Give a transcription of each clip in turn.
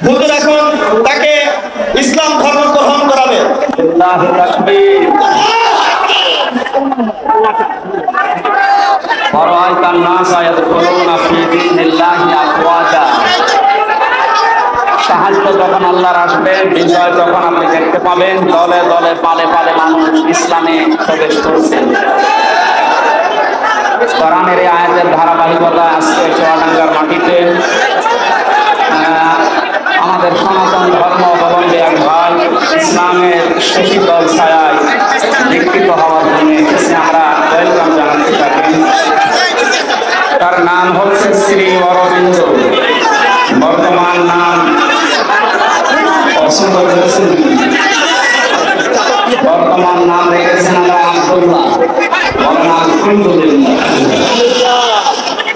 হুজুর এখন তাকে ইসলাম ধর্ম গ্রহণ করাবে। আল্লাহু তাকবীর। ওয়ারাআইতান নাসা ইয়াদখুলুনা ফি দীনিল্লাহি আফওয়াজা। সাহায্য যখন আল্লাহর আসবে, বিজয় যখন আপনি দেখতে পাবেন, দলে দলে পালে পালে মানুষ ইসলামে প্রবেশ করছে। কোরআনের এই আয়াতের ধারাবাহিকতা আজকে চুয়াডাঙ্গার মাটিতে আমাদের সনাতন ধর্ম অবলম্বী এক ভাই ইসলামের শশীতল ছায়ায় দীক্ষিত হওয়ার জন্য আমরা ওয়েলকাম জানাতে থাকি। তার নাম হচ্ছে শ্রী অরবিন্দ, বর্তমান নাম বর্তমান নাম রেখেছেন আমরা আব্দুল্লাহ। বলেন আলহামদুলিল্লাহ।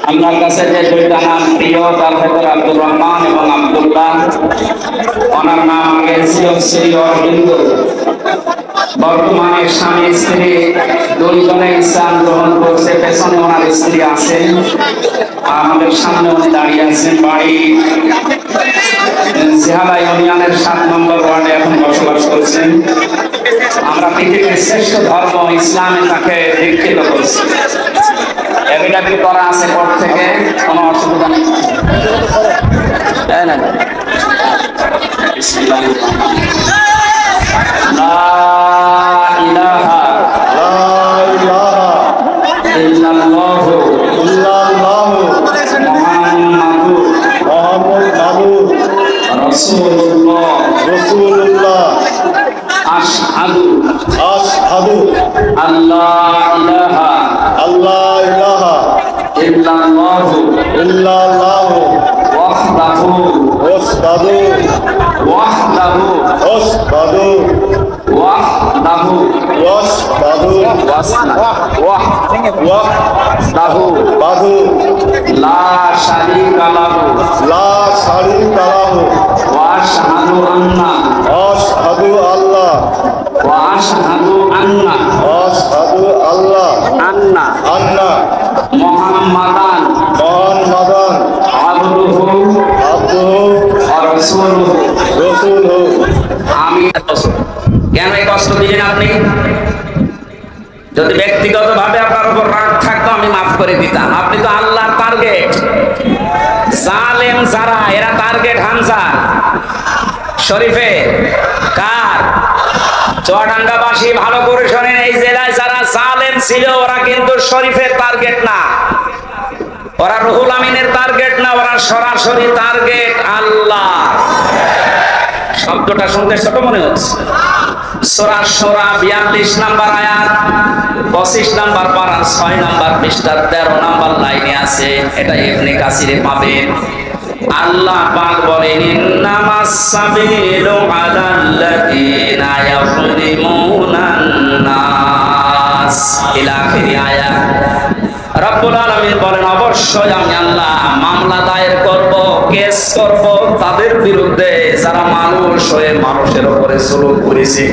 আমার কাছে যে দুইটা নাম প্রিয়, তার ভেতরে আব্দুর রহমান এবং আব্দুল্লাহ। ওনার নাম আগে ছিল শ্রী অরবিন্দ। বর্তমানে স্বামী স্ত্রী দুইজনে ইসলাম গ্রহণ করছে। পেছনে ওনার স্ত্রী আছেন, আমাদের সামনে উনি দাঁড়িয়ে আছেন। বাড়ি সিহালা ইউনিয়নের 7 নম্বর ওয়ার্ডে এখন বসবাস করছেন। আমরা পৃথিবীর শ্রেষ্ঠ ধর্ম ইসলামে তাকে দীক্ষিত করছি। এভিডেভিট করা আছে কোর্ট থেকে, কোনো অসুবিধা নেই। লা ইলাহা ইল্লাল্লাহু মুহাম্মাদুর রাসূলুল্লাহ। আশহাদু আল্লা ইলাহা ইল্লাল্লাহু ওয়াহদাহু লা শারীকা লাহু ওয়া আশহাদু আন্না মুহাম্মাদান আবদুহু ওয়া রাসূলুহু। আমি কেন এই কষ্ট দিলেন আপনি? যদি ব্যক্তিগতভাবে আপনার উপর রাগ থাকতো আমি মাফ করে দিতাম। আপনি তো আল্লাহর টার্গেট। জালেম যারা, এরা টার্গেট হামজা শরীফে কার? চুয়াডাঙ্গাবাসী ভালো করে শোনেন, এই জেলায় যারা জালেম ছিল ওরা কিন্তু শরীফের টার্গেট না, ওরা রুহুল আমিনের টার্গেট না, ওরা সরাসরি টার্গেট আল্লাহ। শব্দটা শুনতে ছোট মনে হচ্ছে। সূরা শুরা 42 নম্বর আয়াত 25 নম্বর পারা 6 নম্বর পৃষ্ঠার 13 নম্বর লাইনে আছে। এটা ইবনে কাসিরে পাবেন। আল্লাহ পাক বলেন, ইন্নামাস সাবিলু আলাল্লাযিনা ইয়াযলিমুনান নাস ইলা আখির আয়াত। রব্বুল আলামিন বলেন, অবশ্যই আমি আল্লাহ মামলা দায়ের করব, কেস করব তাদের বিরুদ্ধে যারা মানুষ হয়ে মানুষের উপরে জুলুম করেছে।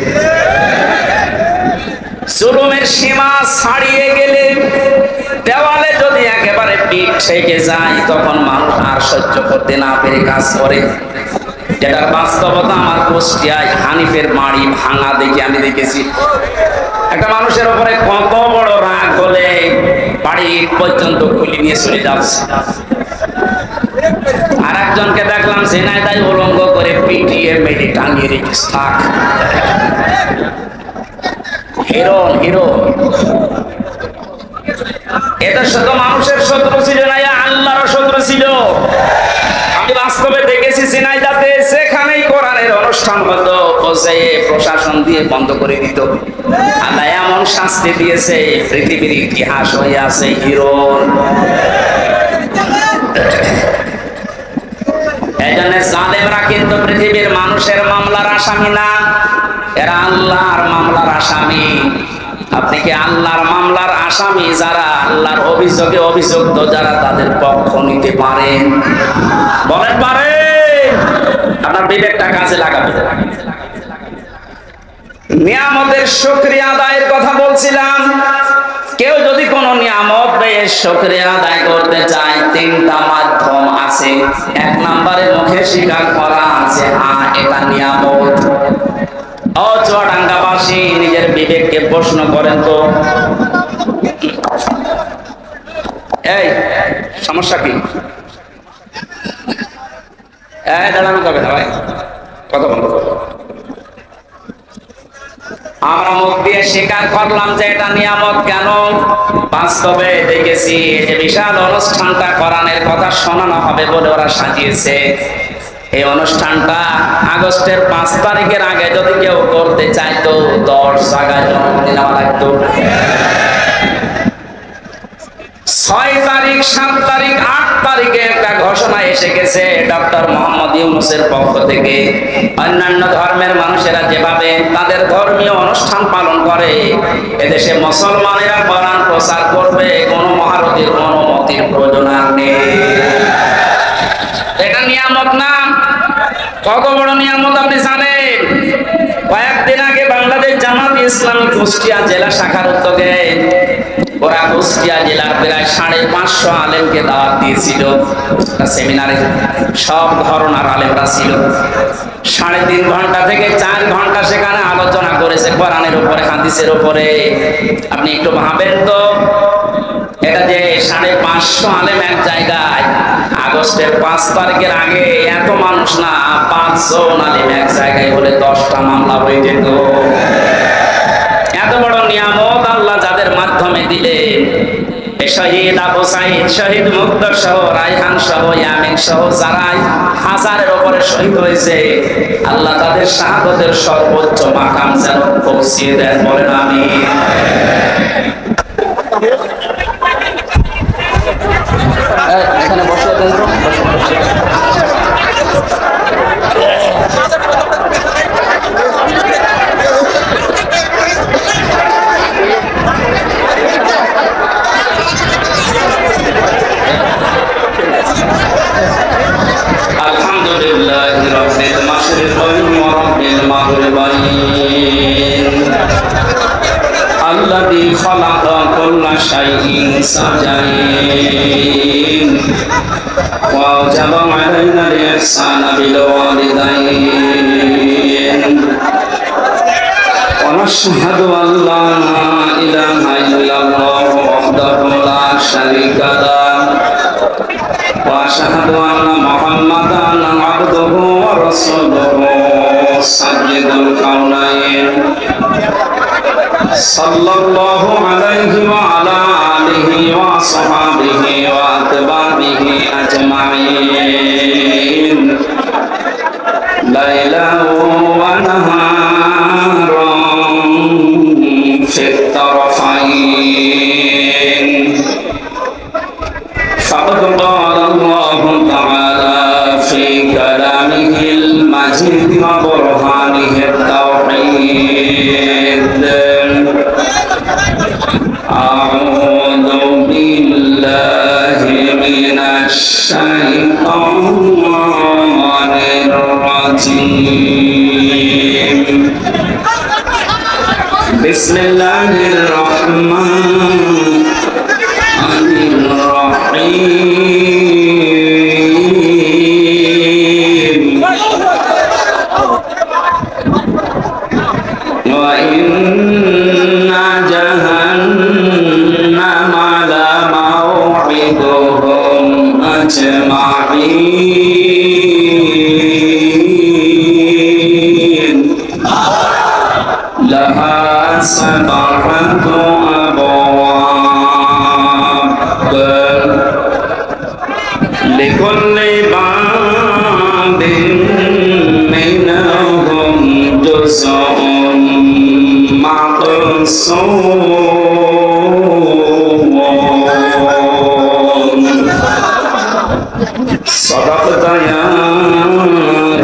জুলুমের সীমা ছাড়িয়ে গেলে, দেওয়ালে যদি একেবারে পিঠ ঠেকে যায়, তখন মানুষ আর সহ্য করতে না পেরে কাজ করে। যেটার বাস্তবতা আমার কুষ্টিয়ায় হানিফের বাড়ি ভাঙা দেখে আমি দেখেছি। একটা মানুষের উপরে কত বড় রাগ হলে বাড়ি পর্যন্ত খুলে নিয়ে চলে যাচ্ছে। আর একজনকে দেখলাম ঝিনাইদহে উলঙ্গ করে পিটিয়ে মেরে টাঙিয়ে রেখেছে। থাক, হিরো। এটা শুধু মানুষের শত্রু ছিল না, আল্লাহর শত্রু ছিল। আমি বাস্তবে দেখেছি ঝিনাইদহে সেখানেই কোরআনের অনুষ্ঠান হতো, প্রশাসন দিয়ে বন্ধ করে দিত। আল্লাহ এমন শাস্তি দিয়েছে, পৃথিবীর ইতিহাস হয়ে আছে হিরো। এজন্য জালেমরা কিন্তু পৃথিবীর মানুষের মামলার আসামি না, এরা আল্লাহর মামলার আসামি। আপনি কি আল্লাহর মামলার আসামি যারা, আল্লাহর অভিযোগে অভিযুক্ত যারা, তাদের পক্ষ নিতে পারেন? বলেন পারেন? আপনার বিবেকটা কাজে লাগাবেন। নিয়ামতের শুকরিয়া আদায়ের কথা বলছিলাম। কেউ যদি কোনো নিয়ামত পেয়ে শুকরিয়া আদায় করতে চায়, 3টা মাধ্যম আছে। 1 নম্বরে মুখে স্বীকার করা, যে এটা নিয়ামত। ও চুয়াডাঙ্গাবাসী, নিজের বিবেককে প্রশ্ন করেন তো, এই সমস্যা কি? দাঁড়ানো যাবে না ভাই, কথা বন্ধ করো। আমরা মুখ দিয়ে স্বীকার করলাম যে এটা নিয়ামত। কেন? বাস্তবে দেখেছি যে বিশাল অনুষ্ঠানটা কোরআনের কথা শোনানো হবে বলে ওরা সাজিয়েছে। এই অনুষ্ঠানটা আগস্টের 5 তারিখের আগে যদি কেউ করতে চাইতো 10 জায়গায় জন্মদিন নেওয়া লাগতো। 6 তারিখ, 7 তারিখ, 8 তারিখে একটা ঘোষণা এসে গেছে ডক্টর মোহাম্মদ ইউনূসের পক্ষ থেকে। অন্যান্য ধর্মের মানুষেরা যেভাবে তাদের ধর্মীয় অনুষ্ঠান পালন করে, এদেশে মুসলমানেরা কোরআন প্রচার করবে, কোনো মহারথীর অনুমতির প্রয়োজন নেই। এটা নিয়ামত না? কত বড় নিয়ামত আপনি জানেন? কয়েকদিন আগে বাংলাদেশ জামাত ইসলামী কুষ্টিয়া জেলা শাখার উদ্যোগে ওরা কুষ্টিয়া জেলার প্রায় 550 আলেমকে দাওয়াত দিয়েছিল সেমিনারে। সব ধরনের আলেমরা ছিল। 3.5 ঘন্টা থেকে 4 ঘন্টা সেখানে আলোচনা করেছে কোরআনের উপরে, হাদিসের উপরে। আপনি একটু ভাবেন তো, এটা যে 550 আলেম এক জায়গায়, আগস্টের 5 তারিখের আগে এত মানুষ না, 5 জন আলেম এক জায়গায় হলে 10টা মামলা হয়ে যেত। এত বড় নিয়ামত আল্লাহ যাদের মাধ্যমে দিলেন, শহীদ আবু সাইদ, শহীদ মুগ্ধ সহ, রায়হান সহ, ইয়ামিন সহ যারাই 1000-এর উপরে শহীদ হয়েছে, আল্লাহ তাদের শাহাদাতের সর্বোচ্চ মাকাম যেন পৌঁছিয়ে দেন, বলেন আমিন। এখানে বসে দেন তো, আলহামদুলিল্লাহি রাব্বিল মাশরিকাইন ওয়া রাব্বিল মাগরিবাইন আল্লাযী খালাকা কুল্লা শাইইন সাজাইন ওয়া আওজাবা আলাইনা আল-ইহসানা বিল ওয়ালিদাইন ওয়া নাশহাদু আল লা ইলাহা ইল্লাল্লাহু ওয়াহদাহু লা শারীকা লাহু ওয়া আশহাদু আন্না মুহাম্মাদান আবদুহু ওয়া রাসূলুহু সাইয়্যিদুল কাওনাইন সাল্লাল্লাহু আলাইহি ওয়া আলা আলিহি ওয়া সাহবিহি ওয়া আতবাবিহি আজমাইন লাইলান ওয়া নাহারান ফিত তারফাইন ফাকাদ ক্বালা আল্লাহু তাআলা ফি কালামিহিল মাজিদ ওয়া বুরহানিহিত তাওহীদ আউযু বিল্লাহি মিনাশ শাইতানির রাজীম বিসমিল্লাহির রহমানির রহিম ওয়া ইন্না জাহান্নামা লামাউইদুহুম আজমাইন লাহা সাবআতু আবওয়াব লিকুল্লি বাবিন মিনহুম জুজউন মাকসুম সাদাকতা ইয়া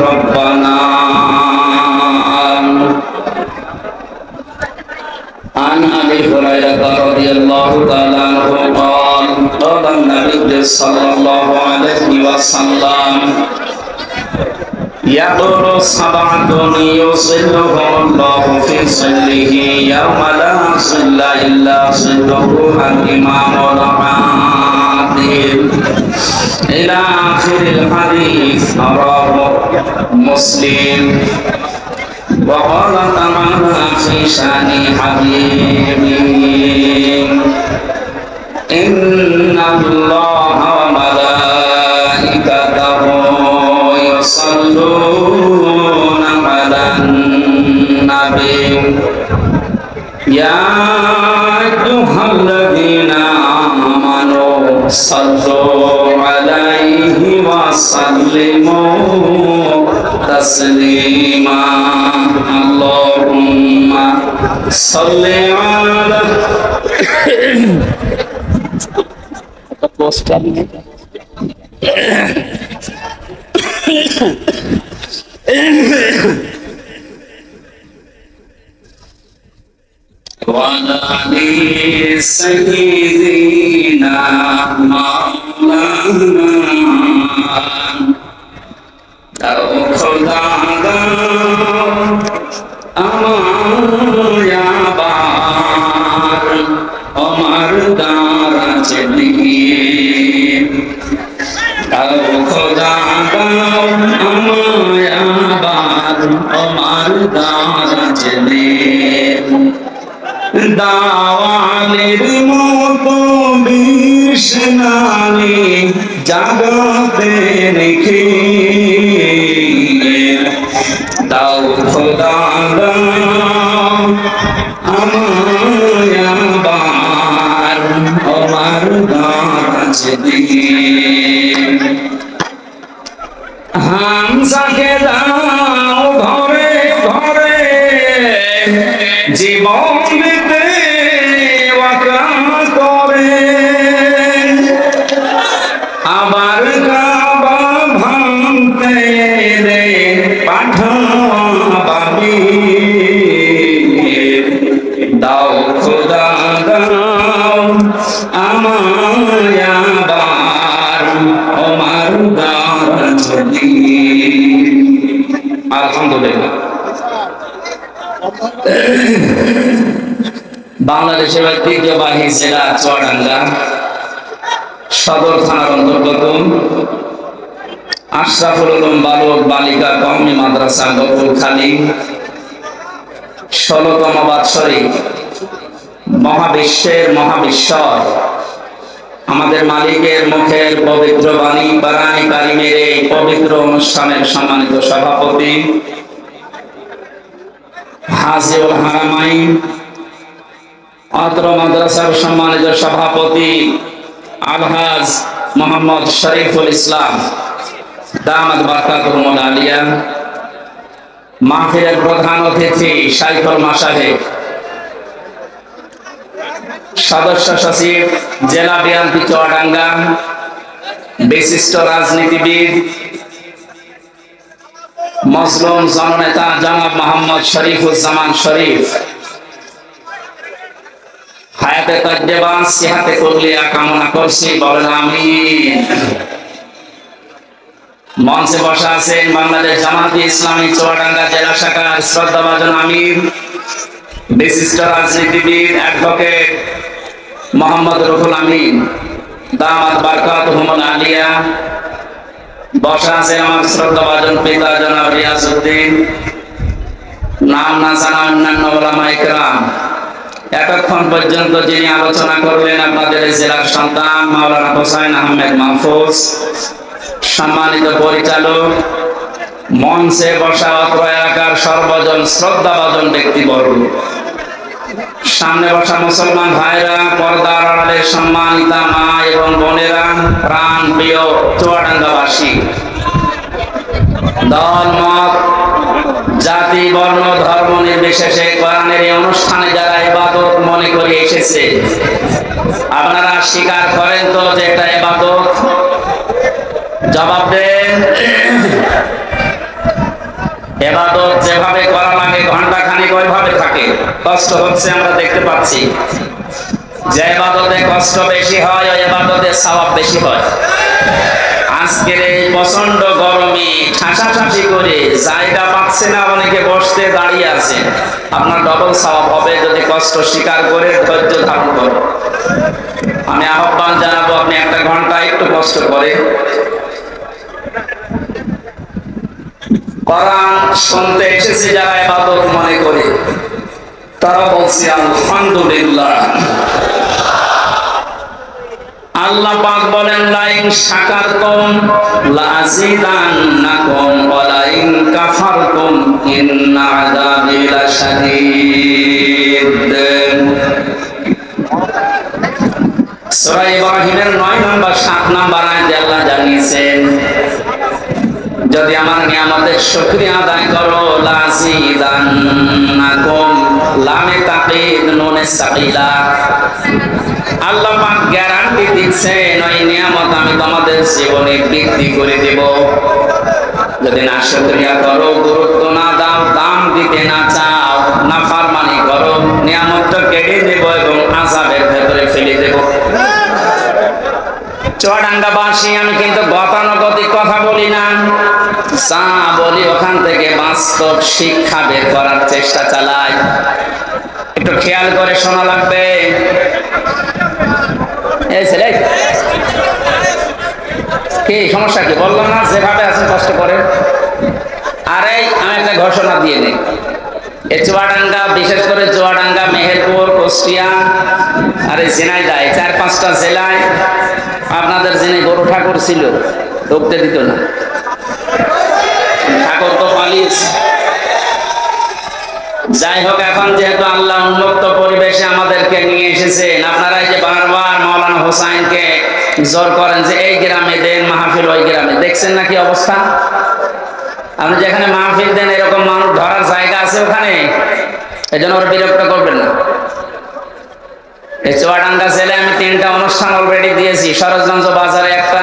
রাব্বানা। عن أبي هريرة رضي الله تعالى عنه قال قال النبي صلى الله عليه وسلم يقول سبعة يظلهم الله في ظله يوم لا ظل إلا ظله الإمام العادل حبيب إلى آخر الحديث رواه مسلم. وقال تعالى في شأن حبيبه إن الله وملائكته يصلون على النبي يا أيها الذين آمنوا صلوا عليه وسلموا تسليما اللهم صل على وعلى آل سيدنا مولانا خدا আমার দ্বারা খোদা আমার দ্বারা দাওয়ালের মতো বিষ্ণানি জাগতে রেখে দাও খোদা আমার গাছে হামসাকে দাও ঘরে ঘরে জীবন দিতে ওয়াকা করে আবার কাবা ভাঙতে রে পাঠাবাবি দাও খোদা দাও আমায় আবার আমার গাছটি আলহামদুলিল্লাহ। বাংলাদেশের ঐতিহ্যবাহী জেলা চুয়াডাঙ্গা সদর থানার অন্তর্গত আশরাফুল উলুম বালক বালিকা কওমি মাদ্রাসা গফুরখালী ১৬তম বাৎসরিক মহাবিশ্বের মহাবিশ্বর আমাদের মালিকের মুখের পবিত্র বাণী কোরআনে কারিমের এই পবিত্র অনুষ্ঠানের সম্মানিত সভাপতি হাজিউল হারামাইন অত্র মাদ্রাসার সম্মানিত সভাপতি আলহাজ মোহাম্মদ শরীফুল ইসলাম দামাত বারকাতুহুল আলিয়া, মাহফিলের প্রধান অতিথি শাইখুল মাশায়েখ, সদস্য সচিব জেলা বিএনপি চুয়াডাঙ্গা, বিশিষ্ট রাজনীতিবিদ মজলুম জননেতা জনাব মোহাম্মদ শরীফুজ্জামান শরীফ, হায়াতে তাজ্জেবা সিহাতে কুল্লিয়া কামনা করছি, বলেন আমিন। মঞ্চে বসা আছেন বাংলাদেশ জামায়াতে ইসলামী চুয়াডাঙ্গা জেলা শাখার শ্রদ্ধাভাজন আমির, বিশিষ্ট রাজনীতিবিদ অ্যাডভোকেট মোহাম্মদ রুহুল আমিন দামাত বারকাতুহুল আলিয়া। বসা আছেন আমার শ্রদ্ধাভাজন পিতা জনাব রিয়াজউদ্দিন, নাম না জানা অন্যান্য উলামায়ে কেরাম। এতক্ষণ পর্যন্ত যিনি আলোচনা করলেন আপনাদের জেলার সন্তান মাওলানা হোসাইন আহমেদ মাহফুজ, সম্মানিত পরিচালক, মঞ্চে বসা অত্র এলাকার সর্বজন শ্রদ্ধাভাজন ব্যক্তিবর্গ, সামনে বসা মুসলমান ভাইরা, পর্দার আড়ালে সম্মানিতা মা এবং বোনেরা, প্রাণ প্রিয় চুয়াডাঙ্গাবাসী, দল মত জাতি বর্ণ ধর্ম নির্বিশেষে কোরআনের এই অনুষ্ঠানে যারা ইবাদত মনে করে এসেছে, আপনারা স্বীকার করেন তো যে এটা ইবাদত? জবাব দেন। ইবাদত যেভাবে করা লাগে ঘন্টা খানিক ওইভাবে থাকে, কষ্ট হচ্ছে আমরা দেখতে পাচ্ছি। যে ইবাদতে কষ্ট বেশি হয় ওই ইবাদতে সওয়াব বেশি হয়। আজকের এই প্রচন্ড গরমে ঠাসাঠাসি করে জায়গা পাচ্ছে না, অনেকে বসতে দাঁড়িয়ে আছে, আপনার ডবল সওয়াব হবে যদি কষ্ট স্বীকার করে ধৈর্য ধারণ করে। আমি আহ্বান জানাবো আপনি একটা ঘন্টা একটু কষ্ট করে কোরআন শুনতে এসেছে যারা ইবাদত মনে করে তারা বলছে আলহামদুলিল্লাহ। আল্লাহ পাক বলেন লাইন শাকারতুম লাযিদান্নাকুম ওয়া লাইন কাফারতুম ইন্না আযাবি লাশাদীদ। সূরা ইব্রাহিমের 9 নম্বর 7 নম্বর আয়াতে আল্লাহ জানিয়েছেন যদি আমার নিয়ামতের শুকরিয়া আদায় করো লাযিদান্নাকুম লামে তাকিদ নুনে সাকিলা। আল্লাহ পাক গ্যারান্টি দিচ্ছেন ওই নিয়ামত আমি তোমাদের জীবনে বৃদ্ধি করে দেব। যদি না শুকরিয়া করো, গুরুত্ব না দাও, দাম দিতে না চাও, নাফরমানি করো, নিয়ামতটা কেটে দেব এবং আযাবের ভেতরে ফেলে দেব। চুয়াডাঙ্গাবাসী আমি কিন্তু গতানুগতিক কথা বলি না, যা বলি ওখান থেকে বাস্তব শিক্ষা বের করার চেষ্টা চালাই। একটু খেয়াল করে শোনা লাগবে। এই ছেলে কি সমস্যা কি বললাম না যেভাবে আছেন কষ্ট করে। আরে আমি একটা ঘোষণা দিয়ে নেই, এই চুয়াডাঙ্গা বিশেষ করে চুয়াডাঙ্গা, মেহেরপুর, কুষ্টিয়া আর এই ঝিনাইদহ 4-5টা জেলায় আপনাদের যিনি গরু ঠাকুর ছিল ঢুকতে দিত না, ঠাকুর তো পালিয়েছে। যাই হোক, এখন যেহেতু আল্লাহ উন্মুক্ত পরিবেশে আমাদেরকে নিয়ে এসেছেন, আপনারা এই যে বারবার মাওলানা হোসাইনকে জোর করেন যে এই গ্রামে দেন মাহফিল, ওই গ্রামে, দেখছেন না কি অবস্থা? আপনি যেখানে মাহফিল দেন এরকম মানুষ ধরার জায়গা আছে ওখানে, এই জন্য ওরা বিরক্ত করবেন না। এই চুয়াডাঙ্গা জেলায় আমি 3টা অনুষ্ঠান অলরেডি দিয়েছি। সরোজগঞ্জ বাজারে একটা,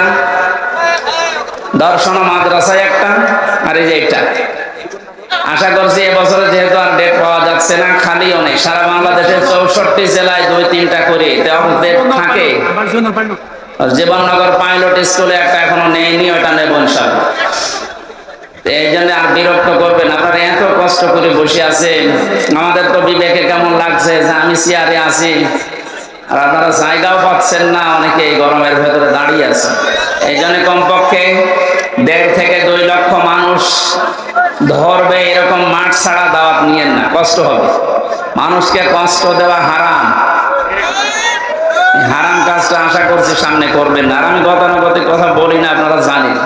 দর্শন মাদ্রাসায় একটা, আর এই যে একটা। আশা করছি এবছরে যেহেতু আর ডেট পাওয়া যাচ্ছে না, খালিও নেই, সারা বাংলাদেশের 64 জেলায় 2-3টা করে ডেট থাকে। জীবননগর পাইলট স্কুলে একটা এখনো নেয়নি, ওটা নেব ইনশাআল্লাহ। এই জন্য আর বিরক্ত করবেন, আপনারা এত কষ্ট করে বসে আছেন, আমাদের তো বিবেকে কেমন লাগছে যে আমি চেয়ারে আছি আর আপনারা জায়গাও পাচ্ছেন না, অনেকে এই গরমের ভেতরে দাঁড়িয়ে আছে। এই জন্য কমপক্ষে 1.5 থেকে 2 লক্ষ মানুষ ধরবে এরকম মাঠ ছাড়া দাওয়াত নিয়েন না, কষ্ট হবে। মানুষকে কষ্ট দেওয়া হারাম, হারাম কাজটা আশা করছি সামনে করবেন না। আর আমি গতানুগতিক কথা বলি না, আপনারা জানেন।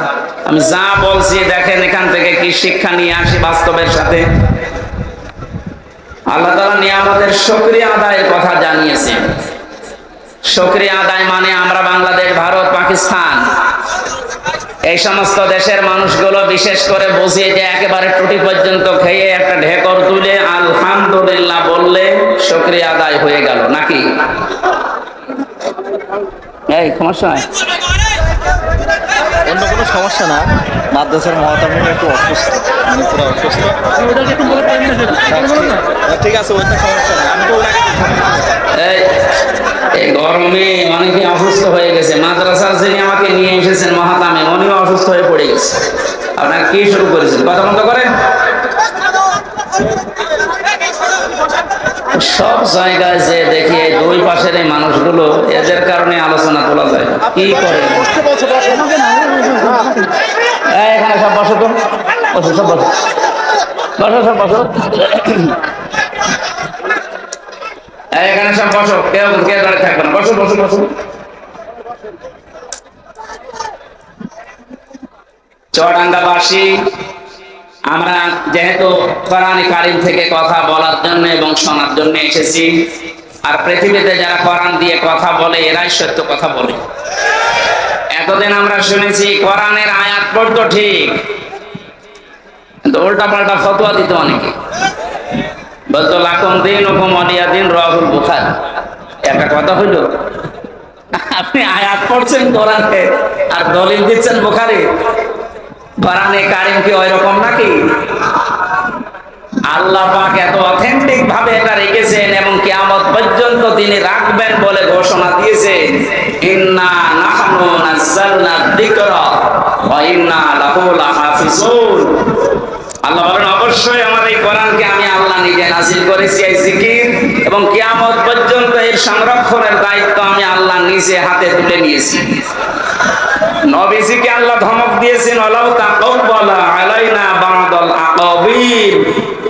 আমি যা বলছি দেখেন এখান থেকে কি শিক্ষা নিয়ে আসি বাস্তবের সাথে। আল্লাহ তাআলা নিয়ামতের শুকরিয়া আদায়ের কথা জানিয়েছেন। শুকরিয়া আদায় মানে আমরা বাংলাদেশ, ভারত, পাকিস্তান এই সমস্ত দেশের মানুষগুলো বিশেষ করে বুঝিয়ে যে একেবারে টুটি পর্যন্ত খেয়ে একটা ঢেকর তুলে আলহামদুলিল্লাহ বললে শুকরিয়া আদায় হয়ে গেল নাকি? এই সমস্যা নাই, অন্য কোনো সমস্যা না। মাদ্রাসার মহাতামিম একটু অসুস্থ, মানে পুরো অসুস্থ। ঠিক আছে, ওইটা সমস্যা নাই। আমি তো এই গরমে অনেকে অসুস্থ হয়ে গেছে। মাদ্রাসার যিনি আমাকে নিয়ে এসেছেন মহাতামিম, উনিও অসুস্থ হয়ে পড়ে গেছে। আপনারা কি শুরু করেছেন? কথা বন্ধ করেন। সব জায়গায় যে দেখি এই 2 পাশের এই মানুষগুলো, এদের কারণে আলোচনা তোলা যায়। কি করে এখানে সব বসো তো, বসো, সব বসো, বসো, সব বসো, এখানে সব বসো, কেউ দাঁড়িয়ে থাকবে না, বসো বসো বসো। চুয়াডাঙ্গাবাসী আমরা যেহেতু কোরআনে কারীম থেকে কথা বলার জন্য এবং শোনার জন্য এসেছি, আর পৃথিবীতে যারা কোরআন দিয়ে কথা বলে এরাই সত্য কথা বলে। এতদিন আমরা শুনেছি কোরআনের আয়াত পড়তো ঠিক, কিন্তু উল্টা পাল্টা ফতোয়া দিত অনেকে, বলতো লাকুম দীনুকুম ওয়ালিয়া দীন, রাহুল বুখারী। একটা কথা হইল, আপনি আয়াত পড়ছেন কোরআনে আর দলিল দিচ্ছেন বুখারী। কোরআনে কারীম কি ওই রকম নাকি? আল্লাহ পাক এত অথেন্টিক ভাবে এটা রেখেছেন এবং কিয়ামত পর্যন্ত তিনি রাখবেন বলে ঘোষণা দিয়েছেন, ইন্না নাহনু নাযালনা যিকরা ওয়া ইন্না লাহু লাহাফিজুন। আল্লাহ বলেন অবশ্যই আমার এই কোরআনকে আমি আল্লাহ নিজে নাজিল করেছি এই জিকির, এবং কিয়ামত পর্যন্ত এর সংরক্ষণের দায়িত্ব আমি আল্লাহ নিজে হাতে তুলে নিয়েছি। নবীজিকে আল্লাহ ধমক দিয়েছেন, ওয়ালাউ তাকাব্বালা আলাইনা বা'দাল আকাবির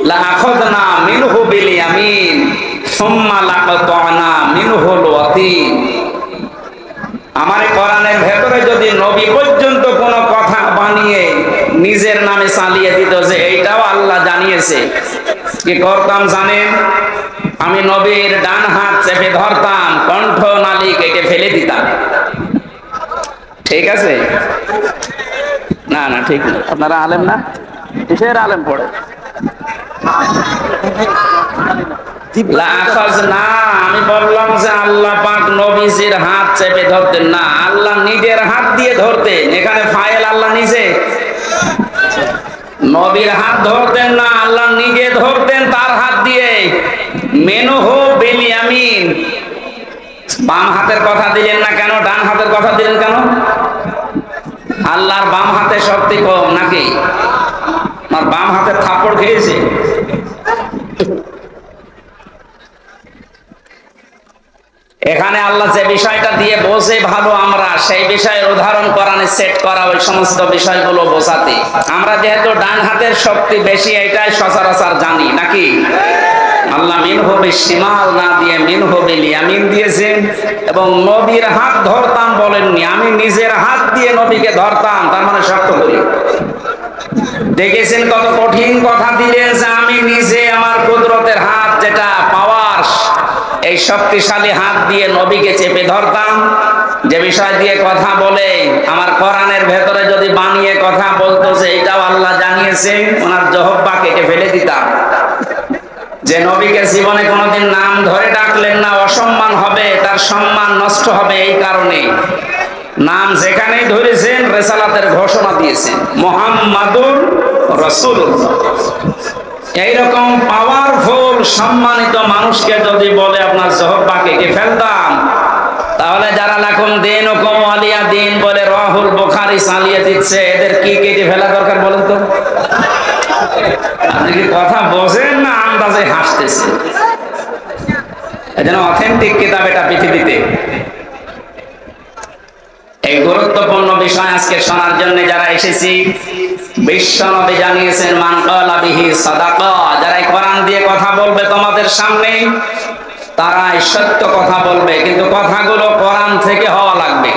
লাআখাযনা মিনহু বিল ইয়ামিন সুম্মা লাকাতা'না মিনহুল ওয়াতিন। আমার কোরআনের ভেতরে যদি নবী পর্যন্ত কোনো কথা বানিয়ে নিজের নামে চালিয়ে দিত যে এইটাও আল্লাহ জানিয়েছে, কি করতাম জানেন? আমি নবীর ডান হাত চেপে ধরতাম, কণ্ঠ নালী কেটে ফেলে দিতাম। ঠিক আছে? না না, ঠিক না। আপনারা আলেম না? কিসের আলেম পড়ে? না, আমি বললাম যে আল্লাহ পাক নবীজির হাত চেপে ধরতেন না, আল্লাহ নিজের হাত দিয়ে ধরতেন। এখানে ফাইল আল্লাহ নিজে, নবীর হাত ধরতেন না, আল্লাহ নিজে ধরতেন তার হাত দিয়ে। মিনহু বিল ইয়ামিন। বাম হাতের কথা দিলেন না কেন? ডান হাতের কথা দিলেন কেন? আল্লাহর বাম হাতে শক্তি কম নাকি? আমার বাম হাতে থাপ্পড় খেয়েছে। এখানে আল্লাহ যে বিষয়টা দিয়ে বোঝে ভালো, আমরা সেই বিষয়ের উদাহরণ কোরআনে সেট করা, ওই সমস্ত বিষয়গুলো বোঝাতে। আমরা যেহেতু ডান হাতের শক্তি বেশি, এটাই সচরাচর জানি নাকি? আল্লাহ মিনহু বিশিমাল না দিয়ে মিনহু বিল ইয়ামিন দিয়েছেন। এবং নবীর হাত ধরতাম বলেননি, আমি নিজের হাত দিয়ে নবীকে ধরতাম, তার মানে শক্ত করি। দেখেছেন কত কঠিন কথা দিলেন, যে আমি নিজে আমার কুদরতের হাত, যেটা পাওয়ার, এই শক্তিশালী হাত দিয়ে নবীকে চেপে ধরতাম। যে বিষয় দিয়ে কথা বলে আমার কোরআনের ভেতরে যদি বানিয়ে কথা বলতো যে এটাও আল্লাহ জানিয়েছে, ওনার জহব্বা কেটে ফেলে দিতাম। যে নবীকে জীবনে কোনোদিন নাম ধরে ডাকলেন না, অসম্মান হবে, তার সম্মান নষ্ট হবে। এই কারণে নাম যেখানেই ধরেছেন রিসালাতের ঘোষণা দিয়েছেন, মুহাম্মাদুর রাসূলুল্লাহ। এইরকম পাওয়ারফুল সম্মানিত মানুষকে যদি বলে আপনার জহব্বা কেটে ফেলতাম, তাহলে যারা লাকুম দীনুকুম ওয়ালিয়া দিন বলে রাহুল বুখারী চালিয়ে দিচ্ছে, এদের কি কেটে ফেলা দরকার বলেন তো? আপনি কি কথা বোঝেন না আন্দাজে হাসতেছে? এজন্য অথেন্টিক কিতাব এটা পৃথিবীতে। এই গুরুত্বপূর্ণ বিষয় আজকে শোনার জন্য যারা এসেছি, বিশ্বনবী জানিয়েছেন মান ক্বালা বিহি সাদাকা। যারা এই কোরআন দিয়ে কথা বলবে তোমাদের সামনে, তারাই সত্য কথা বলবে, কিন্তু কথাগুলো কোরআন থেকে হওয়া লাগবে।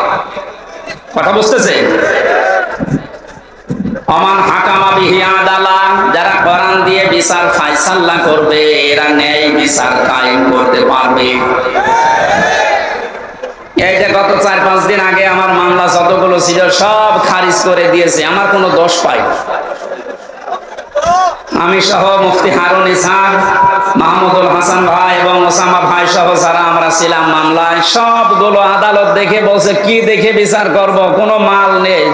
কথা বুঝতেছেন? অমান হাকামা বিহি আদালা। যারা কোরআন দিয়ে বিচার ফায়সালা করবে, এরা ন্যায় বিচার কায়েম করতে পারবে। এই যে গত 4-5 দিন আগে আমার মামলা যতগুলো ছিল সব খারিজ করে দিয়েছে, আমার কোনো দোষ পাই। আমি সহ মুফতি হারুন ইসহাক, মাহমুদুল হাসান ভাই এবং ওসামা ভাই সহ যারা আমরা ছিলাম মামলায়, সবগুলো আদালত দেখে বলছে কি দেখে বিচার করব, কোনো মাল নেই।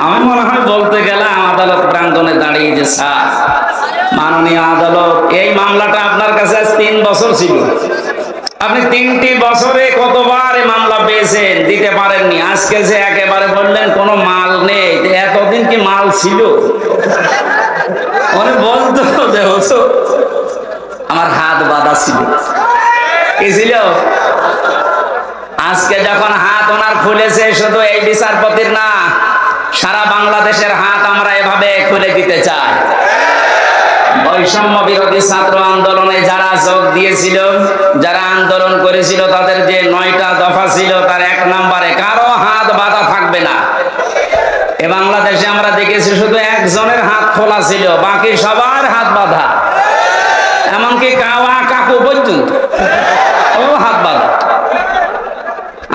আমি মনে হয় বলতে গেলাম আদালত প্রাঙ্গণে দাঁড়িয়ে যে স্যার মাননীয় আদালত, এই মামলাটা আপনার কাছে 3 বছর ছিল, আপনি 3টি বছরে কতবার এই মামলা পেয়েছেন, দিতে পারেননি। আজকে যে একেবারে বললেন কোনো মাল নেই, এতদিন কি মাল ছিল? উনি বলতো যে হতো আমার হাত বাঁধা ছিল। কি ছিল? আজকে যখন হাত ওনার খুলেছে, শুধু এই বিচারপতির না, সারা বাংলাদেশের হাত আমরা এভাবে খুলে দিতে চাই। বৈষম্য বিরোধী ছাত্র আন্দোলনে যারা যোগ দিয়েছিল, যারা আন্দোলন করেছিল, তাদের যে 9টা দফা ছিল, তার 1 নম্বরে কারো হাত বাঁধা থাকবে না। এ বাংলাদেশে আমরা দেখেছি শুধু একজনের হাত খোলা ছিল, বাকি সবার হাত বাঁধা, এমনকি কাওয়া কাকু পর্যন্ত ও হাত বাঁধা।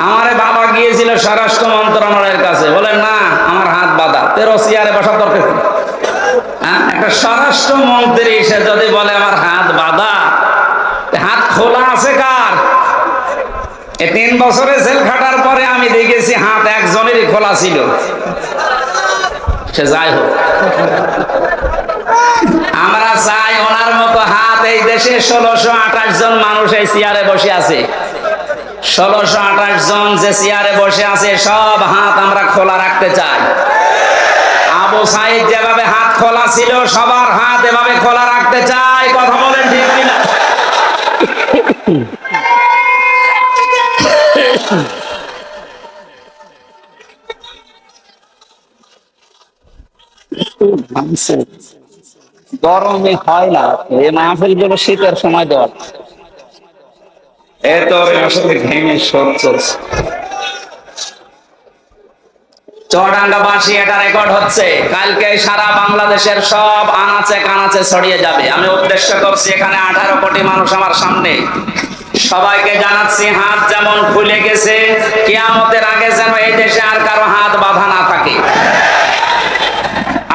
আমারে বাবা গিয়েছিল স্বরাষ্ট্র মন্ত্রণালয়ের কাছে, বলেন না আমার হাত বাঁধা, 13 চেয়ারে বসা দরকার। একটা স্বরাষ্ট্র মন্ত্রী সে যদি বলে আমার হাত বাঁধা, হাত খোলা আছে কার? 3 বছরে জেল খাটার পরে আমি দেখেছি হাত একজনেরই খোলা ছিল। সে যাই হোক, আমরা চাই ওনার মতো হাত এই দেশে 1628 জন মানুষ এই চেয়ারে বসে আছে। 1628 জন যে চেয়ারে বসে আছে, সব হাত আমরা খোলা রাখতে চাই। আবু সাইদ যেভাবে হাত খোলা ছিল, সবার হাত এভাবে খোলা রাখতে চাই। কথা বলেন ঠিক কিনা? গরমে হয় না, এই মাহফিল গুলো শীতের সময় দেওয়া। এত আসলে ঘেমে সব চলছে। চুয়াডাঙ্গাবাসী এটা রেকর্ড হচ্ছে, কালকে সারা বাংলাদেশের সব আনাচে কানাচে ছড়িয়ে যাবে। আমি উদ্দেশ্য করছি এখানে 18 কোটি মানুষ আমার সামনে, সবাইকে জানাচ্ছি হাত যেমন খুলে গেছে, কিয়ামতের আগে যেন এই দেশে আর কারো হাত বাঁধা না থাকে।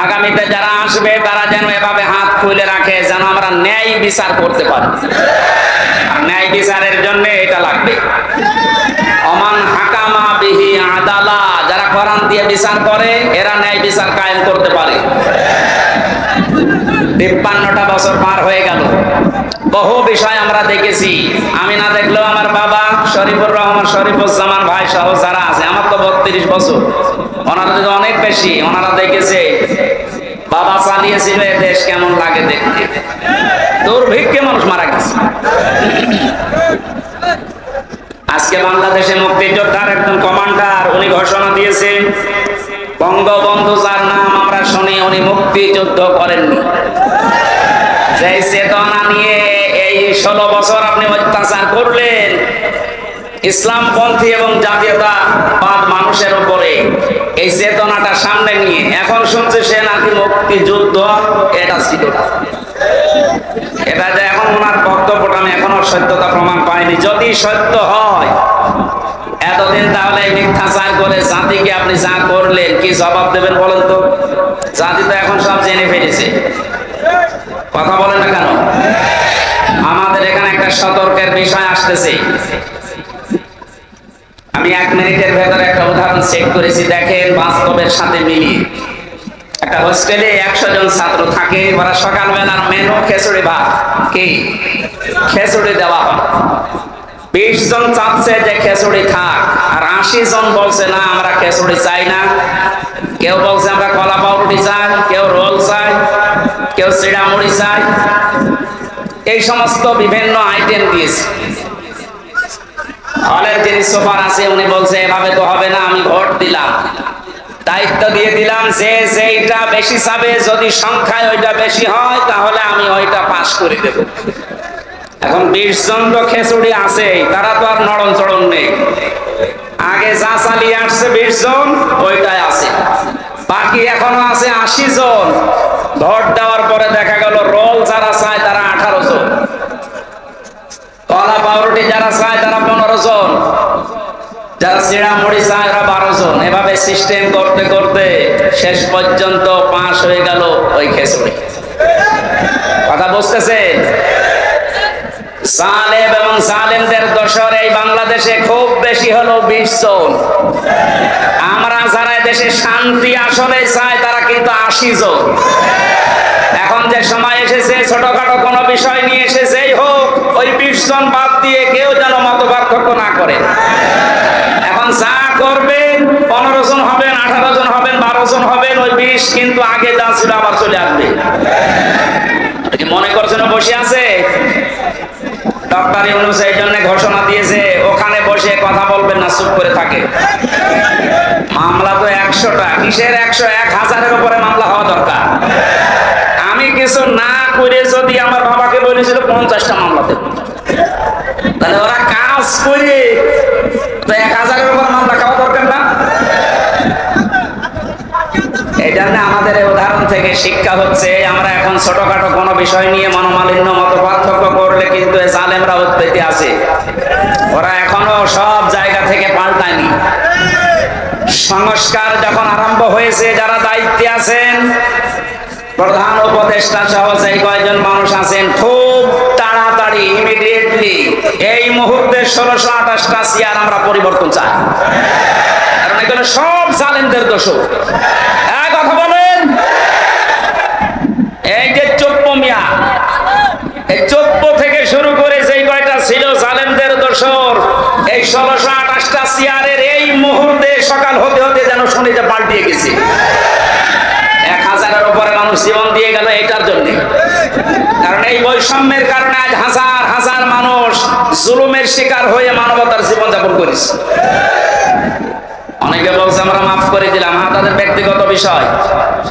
আগামীতে যারা আসবে তারা যেন এভাবে হাত খুলে রাখে, যেন আমরা ন্যায় বিচার করতে পারি। আর ন্যায় বিচারের জন্য এটা লাগবে। অমান হাকামা বিহি আদালা, যারা কোরআন দিয়ে বিচার করে এরা ন্যায় বিচার কায়েম করতে পারে। 53টা বছর পার হয়ে গেল, বহু বিষয় আমরা দেখেছি। আমি না দেখলেও আমার বাবা শরীফুর রহমান, শরীফুজ্জামান ভাই সহ যারা আছে, আমার তো 32 বছর, ওনারা তো অনেক বেশি। ওনারা দেখেছে বাবা চালিয়েছিল এ দেশ কেমন লাগে দেখতে, দুর্ভিক্ষে মানুষ মারা গেছে। আজকে বাংলাদেশে মুক্তিযোদ্ধার একজন কমান্ডার, উনি ঘোষণা দিয়েছে বঙ্গবন্ধু যার নাম আমরা শুনি, উনি মুক্তিযুদ্ধ করেননি। যে চেতনা নিয়ে এই 16 বছর আপনি অত্যাচার করলেন ইসলামপন্থী এবং জাতীয়তাবাদ মানুষের উপরে, এই চেতনাটা সামনে নিয়ে এখন শুনছে সে নাকি মুক্তিযুদ্ধ এটা ছিল। এটা যে এখন ওনার বক্তব্যটা আমি এখনো সত্যতা প্রমাণ পাইনি। যদি সত্য হয় এতদিন তাহলে মিথ্যাচার করে জাতিকে আপনি যা করলেন কি জবাব দেবেন বলেন তো? জাতি তো এখন সব জেনে ফেলেছে, কথা বলেন না কেন? আমাদের এখানে একটা সতর্কের বিষয় আসতেছে। আমি 1 মিনিটের ভেতরে একটা উদাহরণ চেক করেছি, দেখেন বাস্তবের সাথে মিলিয়ে। একটা হোস্টেলে 100 জন ছাত্র থাকে, ওরা সকালবেলার মেনু খিচুড়ি ভাত, কি খিচুড়ি দেওয়া হয়। 20 জন চাচ্ছে যে খিচুড়ি থাক, আর 80 জন বলছে না আমরা খিচুড়ি চাই না। কেউ বলছে আমরা কলা পাউরুটি চাই, কেউ রোল চাই, কেউ চিড়া মুড়ি চাই, এই সমস্ত বিভিন্ন আইটেম দিয়েছে। হলের যিনি সুপার আছে উনি বলছে এভাবে তো হবে না, আমি ভোট দিলাম, দায়িত্ব দিয়ে দিলাম যে যেইটা বেশি চাবে, যদি সংখ্যায় ওইটা বেশি হয় তাহলে আমি ওইটা পাস করে দেব। এখন 20 জন তো খিচুড়ি আছে, তারা তো আর নরম চড়ন নেই। আগে যা চালিয়ে আসছে 20 জন ওইটাই আছে, বাকি এখনো আছে 80 জন। ভোট দেওয়ার পরে দেখা গেল রোল যারা চায় তারা 18 জন, কলা পাউরুটি যারা চায় তারা 15 জন, যারা চিড়া মুড়ি চায় ওরা 12 জন। এভাবে সিস্টেম করতে করতে শেষ পর্যন্ত পাস হয়ে গেল ওই খিচুড়ি। কথা বুঝতেছেন? জালেম এবং জালেমদের দোসর এই বাংলাদেশে খুব বেশি হলো 20 জন। আমরা যারা দেশে শান্তি আসলে চাই তারা কিন্তু 80 জন। এখন যে সময় এসেছে ছোটখাটো কোনো বিষয় নিয়ে এসেছেই হোক, ওই 20 জন বাদ দিয়ে কেউ যেন মত পার্থক্য না করে। এখন যা করবেন 15 জন হবেন, 18 জন হবেন, 12 জন হবেন, ওই 20 কিন্তু আগে যা ছিল আবার চলে আসবে। মনে করছেন বসে আছে? ডক্টর ইউনূস এই জন্য ঘোষণা দিয়েছে ওখানে বসে কথা বলবেন না, চুপ করে থাকে। মামলা তো 100টা, কিসের 100? 1000-এর উপরে মামলা হওয়া দরকার। আমি কিছু না করে যদি আমার বাবাকে বলেছিল 50টা মামলা দেব, তাহলে ওরা কাজ করে তো 1000-এর উপর মামলা খাওয়া দরকার না? এই জন্য আমাদের এই উদাহরণ থেকে শিক্ষা হচ্ছে, আমরা এখন ছোটখাটো কোনো বিষয় নিয়ে মনোমালিন্য মত পার্থক্য করলে কিন্তু জালেমরা উৎপত্তি আছে, ওরা এখনো সব জায়গা থেকে পাল্টায়নি। সংস্কার যখন আরম্ভ হয়েছে, যারা দায়িত্বে আছেন, প্রধান উপদেষ্টা সহ যে কয়েকজন মানুষ আছেন, খুব তাড়াতাড়ি ইমিডিয়েটলি এই মুহূর্তে 1628টা চেয়ার আমরা পরিবর্তন চাই, কারণ এগুলো সব জালেমদের দোষ। কথা বলেন, এই যে চোপ্প মিয়া, এই চোপ্প থেকে শুরু করে যেই কয়টা ছিল জালেমদের দোসর, এই 1628টা চেয়ারের এই মুহূর্তে সকাল হতে হতে যেন শুনে যে পাল্টিয়ে গেছে। হাজারের উপরে মানুষ জীবন দিয়ে গেল এইটার জন্য। কারণ এই বৈষম্যের কারণে আজ হাজার হাজার মানুষ জুলুমের শিকার হয়ে মানবতার জীবন যাপন করেছে। অনেকে বলছে আমরা মাফ করে দিলাম, তাদের ব্যক্তিগত বিষয়,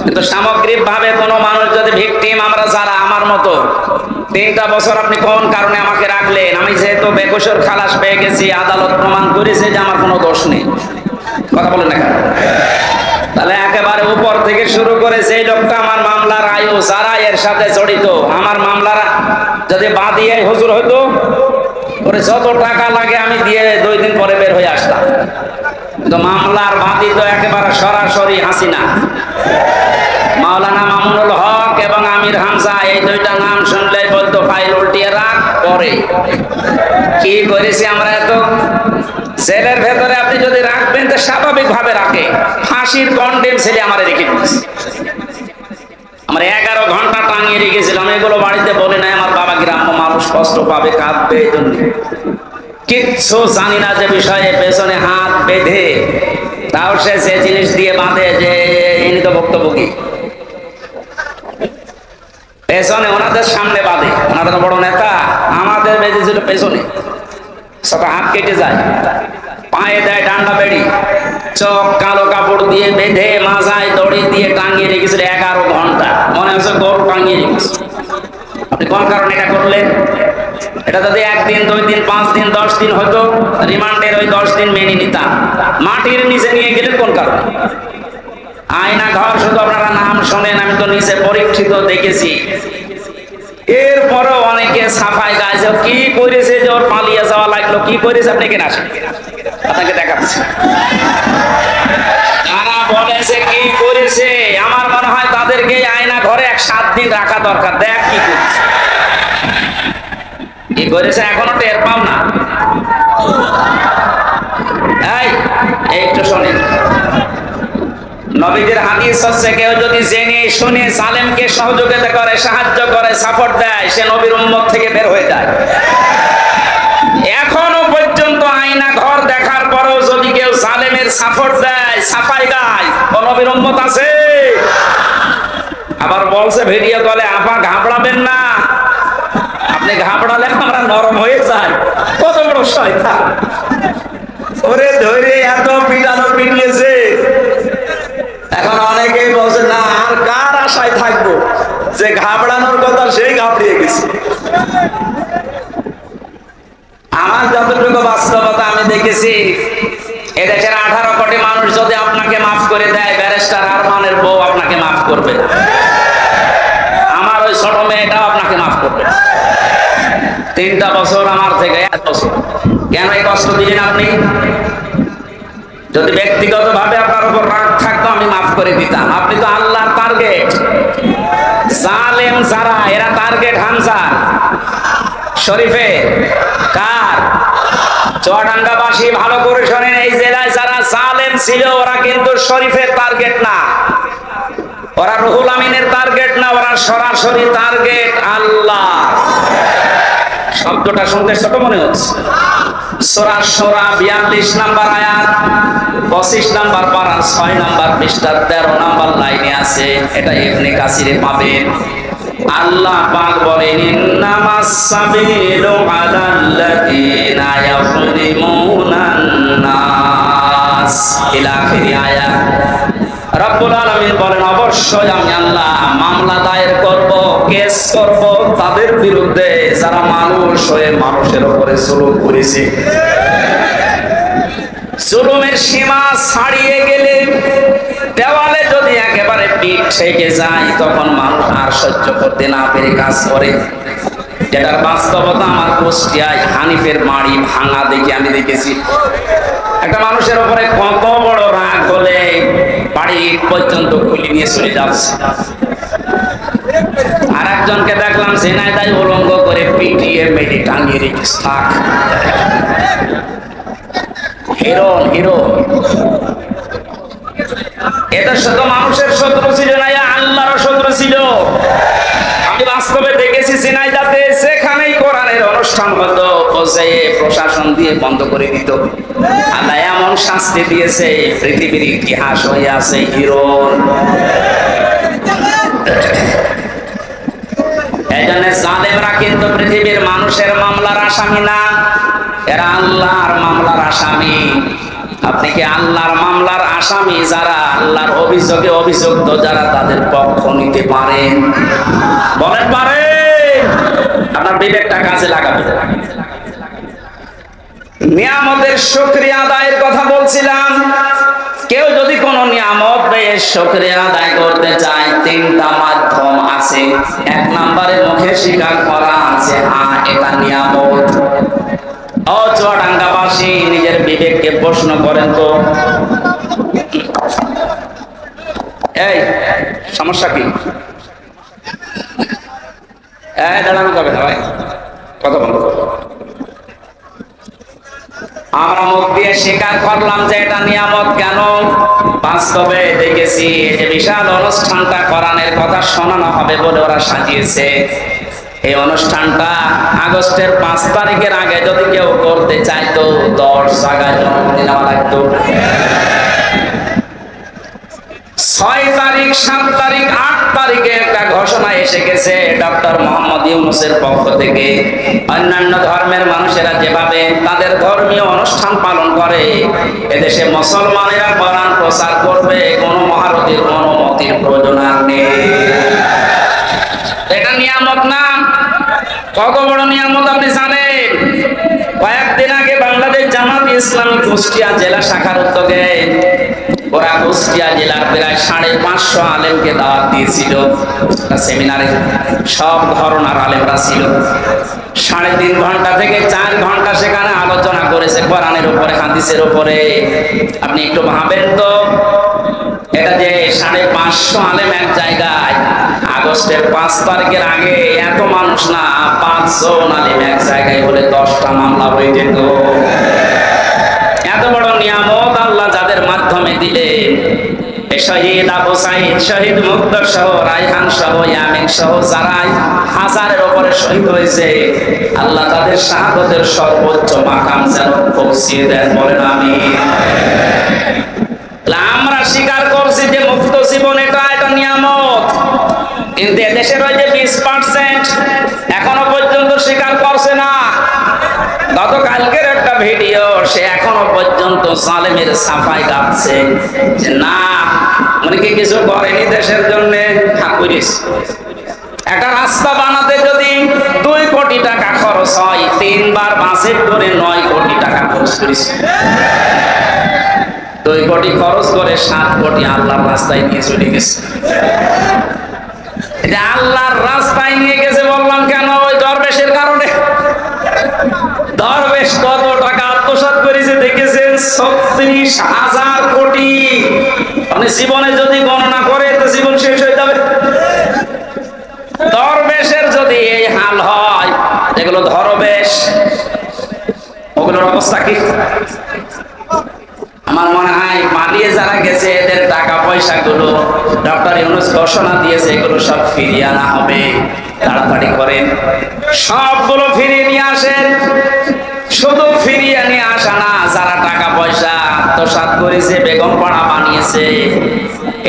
কিন্তু সামগ্রিক ভাবে কোনো মানুষ যদি ভিকটিম, আমরা যারা আমার মতো 3টা বছর আপনি কোন কারণে আমাকে রাখলেন, আমি যেহেতু বেকসুর খালাস পেয়ে গেছি, আদালত প্রমাণ করেছে যে আমার কোনো দোষ নেই, কথা বলেন না কেন? তাহলে একেবারে উপর থেকে শুরু করে সেই লোকটা আমার মামলার আয়ু, যারা এর সাথে জড়িত, আমার মামলার যদি বাদী হুজুর হইতো, ওরে যত টাকা লাগে আমি দিয়ে 2 দিন পরে বের হয়ে আসতাম। কিন্তু মামলার বাদী তো একেবারে সরাসরি হাসিনা। মাওলানা মামুনুল হক এবং আমির হামজা, এই 2টা নাম শুনলেই বলতো ফাইল উল্টিয়ে রাখ পরে। কি করেছি আমরা এত? জেলের ভেতরে আপনি যদি রাখবেন তো স্বাভাবিক ভাবে রাখে, ফাঁসির কন্ডেম ছেলে আমার রেখে দিয়েছে। আমার 11 ঘন্টা টাঙিয়ে রেখেছিলাম, এগুলো বাড়িতে বলে নাই। আমার বাবা গ্রাম্য মানুষ, কষ্ট পাবে, কাঁদবে, এই জন্য কিচ্ছু জানি না যে বিষয়ে পেছনে হাত বেঁধে তাও সে জিনিস দিয়ে বাঁধে যে ইনি তো ভুক্তভোগী। পেছনে ওনাদের সামনে বাঁধে, ওনাদের বড় নেতা, আমাদের বেঁধেছিল পেছনে, সব হাত কেটে যায়, পায়ে দেয় ডান্ডা বেড়ি, চোখ কালো কাপড় দিয়ে বেঁধে মাথায় দড়ি দিয়ে টাঙিয়ে রেখেছিল 11 ঘন্টা। মনে হচ্ছে গরু টাঙিয়ে রেখেছে। আপনি কোন কারণে এটা করলেন? এটা যদি 1 দিন 2 দিন 5 দিন 10 দিন হতো, রিমান্ডের ওই 10 দিন মেনে নিতাম। মাটির নিচে নিয়ে গেলেন কোন কারণে? আয়না ঘর শুধু আপনারা নাম শোনেন, আমি তো নিচে পরীক্ষিত দেখেছি। এরপরও অনেকে সাফাই গাইছে, কি করেছে যে ওর পালিয়ে যাওয়া লাগলো, কি করেছে আপনি কেন আসেন, আপনাকে দেখাচ্ছি। তারা বলেছে কি করেছে, আমার মনে হয় তাদেরকে আয়না ঘরে 7 দিন রাখা দরকার। দেখ কি করেছে, কি করেছে এখনো টের পাও না? একটু শোনেন, নবীদের হাদিস হচ্ছে কেউ যদি জেনে শুনে জালেমকে সহযোগিতা করে, সাহায্য করে, সাপোর্ট দেয়, সে নবীর উম্মত থেকে বের হয়ে যায়। এখনো পর্যন্ত আয়না ঘর দেখার পরেও যদি কেউ জালেমের সাপোর্ট দেয়, সাফাই গায়, ও নবীর উম্মত আছে? আবার বলছে ভিডিও কলে, আপা ঘাবড়াবেন না, আপনি ঘাবড়ালে আমরা নরম হয়ে যাই। কত বড় শয়তান! ওরে ধরে এত পিটানো পিটিয়েছে, এখন অনেকেই বলছে না আর কার আশায় থাকবো, যে ঘাবড়ানোর কথা সেই ঘাবড়িয়ে গেছে। আমার যতটুকু বাস্তবতা আমি দেখেছি, এদেশের 18 কোটি মানুষ যদি আপনাকে মাফ করে দেয়, ব্যারিস্টার আরমানের বউ আপনাকে মাফ করবে, আমার ওই ছোট মেয়েটাও আপনাকে মাফ করবে। 3টা বছর আমার থেকে 1 বছর কেন এই কষ্ট দিলেন আপনি? যদি ব্যক্তিগত ভাবে আপনার উপর রাগ থাকতো আমি মাফ করে দিতাম। আপনি তো আল্লাহর টার্গেট। জালেম যারা, এরা টার্গেট হামজা শরীফে কার? চুয়াডাঙ্গাবাসী ভালো করে শোনেন, এই জেলায় যারা জালেম ছিল ওরা কিন্তু শরীফের টার্গেট না, ওরা রুহুল আমিনের টার্গেট না, ওরা সরাসরি টার্গেট আল্লাহ। শব্দটা শুনতে ছোট মনে হচ্ছে। সূরা শুরা 42 নম্বর আয়াত, 25 নম্বর পারা 6 নম্বর পৃষ্ঠার 13 নম্বর লাইনে আছে। এটা ইবনে কাসিরে পাবেন। আল্লাহ পাক বলেন, ইন্নামাস সাবিলু আলাল্লাযিনা ইয়াযলিমুনান নাস, ইলা আখির আয়াত। রব্বুল আলামিন বলেন, অবশ্যই আমি আল্লাহ মামলা দায়ের করব, কেস করব তাদের বিরুদ্ধে যারা মানুষ হয়ে মানুষের উপরে জুলুম করেছে। জুলুমের সীমা ছাড়িয়ে গেলে, দেওয়ালে যদি একেবারে পিঠ ঠেকে যায়, তখন মানুষ আর সহ্য করতে না পেরে কাজ করে। যেটার বাস্তবতা আমার কুষ্টিয়ায় হানিফের বাড়ি ভাঙা দেখে আমি দেখেছি। একটা মানুষের উপরে কত বড় রাগ হলে বাড়ি পর্যন্ত খুলে নিয়ে চলে যাচ্ছে। আর একজনকে দেখলাম ঝিনাইদহ উলঙ্গ করে পিটিয়ে মেরে টাঙিয়ে রেখেছে। থাক, হিরো হিরো। এটা শুধু মানুষের শত্রু ছিল না, আল্লাহর শত্রু ছিল। আমি বাস্তবে দেখেছি ঝিনাইদহতে, সেখানেই কোরআনের অনুষ্ঠান হতো, প্রশাসন দিয়ে বন্ধ করে দিত। আল্লাহ এমন শাস্তি দিয়েছে, পৃথিবীর ইতিহাস হয়ে আছে হিরো। এই জন্য জালেমরা কিন্তু পৃথিবীর মানুষের মামলার আসামি না, এরা আল্লাহর মামলার আসামি। আপনি কি আল্লাহর মামলার আসামি যারা, আল্লাহর অভিযোগে অভিযুক্ত যারা, তাদের পক্ষ নিতে পারেন? বলেন পারেন? আপনার বিবেকটা কাজে লাগাবেন। নিয়ামতের শুকরিয়া আদায়ের কথা বলছিলাম। কেউ যদি কোনো নিয়ামত পেয়ে শুকরিয়া আদায় করতে চায়, তিনটা মাধ্যম আছে। এক নম্বরে মুখে স্বীকার করা আছে, হ্যাঁ এটা নিয়ামত। ও চুয়াডাঙ্গাবাসী, নিজের বিবেককে প্রশ্ন করেন তো, এই সমস্যা কি? এই দাঁড়ানো যাবে না ভাই, কথা বন্ধ করো। আমরা মুখ দিয়ে স্বীকার করলাম যে এটা নিয়ামত। কেন? বাস্তবে দেখেছি যে বিশাল অনুষ্ঠানটা কোরআনের কথা শোনানো হবে বলে ওরা সাজিয়েছে। এই অনুষ্ঠানটা আগস্টের 5 তারিখের আগে যদি কেউ করতে চাইতো 10 জায়গায় অনুমতি নেওয়া লাগতো। 6 তারিখ, 7 তারিখ, 8 তারিখে একটা ঘোষণা এসে গেছে ডক্টর মোহাম্মদ ইউনূসের পক্ষ থেকে। অন্যান্য ধর্মের মানুষেরা যেভাবে তাদের ধর্মীয় অনুষ্ঠান পালন করে, এদেশে মুসলমানেরা কোরআন প্রচার করবে, কোনো মহারথীর অনুমতির প্রয়োজন নেই। এটা নিয়ামত না? কত বড় নিয়ামত আপনি জানেন? কয়েকদিন আগে বাংলাদেশ জামাত ইসলামী কুষ্টিয়া জেলা শাখার উদ্যোগে ওরা কুষ্টিয়া জেলার প্রায় 550 আলেমকে দাওয়াত দিয়েছিল সেমিনারে। সব ধরনের আলেমরা ছিল। 3.5 ঘন্টা থেকে 4 ঘন্টা সেখানে আলোচনা করেছে কোরআনের উপরে, হাদিসের উপরে। আপনি একটু ভাবেন তো, এটা যে 550 আলেম এক জায়গায়, আগস্টের 5 তারিখের আগে এত মানুষ না, 5 জন আলেম এক জায়গায় হলে 10টা মামলা হয়ে যেত। এত বড় নিয়ামত আল্লাহ যাদের মাধ্যমে দিলেন, শহীদ আবু সাইদ, শহীদ মুক্ত সহ, রায়হান সহ, ইয়ামিন সহ যারাই 1000-এর উপরে শহীদ হয়েছে, আল্লাহ তাদের শাহাদাতের সর্বোচ্চ মাকাম যেন পৌঁছিয়ে দেন। বলেন আমিন। আমরা স্বীকার করছি যে মুক্ত জীবন এটা নিয়ামত, কিন্তু এদেশের ওই যে 20% এখনো পর্যন্ত স্বীকার করছে না। গতকালকের একটা ভিডিও, সে এখনো পর্যন্ত জালেমের সাফাই গাচ্ছে যে না, উনি কি কিছু করেনি দেশের জন্য? একটা রাস্তা বানাতে যদি 2 কোটি টাকা খরচ হয়, 3 বার বাসের করে 9 কোটি টাকা খরচ করেছে। 2 কোটি খরচ করে 7 কোটি আল্লাহর রাস্তায় নিয়ে চলে গেছে। এটা আল্লাহর রাস্তায় নিয়ে গেছে বললাম কেন? ওই দরবেশের কারণে। দরবেশ কত টাকা আত্মসাৎ করেছে দেখেছেন? 36,000 কোটি। আপনি জীবনে যদি গণনা করে তো জীবন শেষ হয়ে যাবে। দরবেশের যদি এই হাল হয়, যেগুলো ধরবেশ, ওগুলোর অবস্থা কি? আমার মনে হয় পালিয়ে যারা গেছে এদের টাকা পয়সা গুলো ডক্টর ইউনূস ঘোষণা দিয়েছে, এগুলো সব ফিরিয়ে আনা হবে। তাড়াতাড়ি করেন, সবগুলো ফিরিয়ে নিয়ে আসেন। শুধু ফিরিয়ে নিয়ে আসা না, যারা টাকা পয়সা আত্মসাৎ করেছে, বেগম পাড়া বানিয়েছে,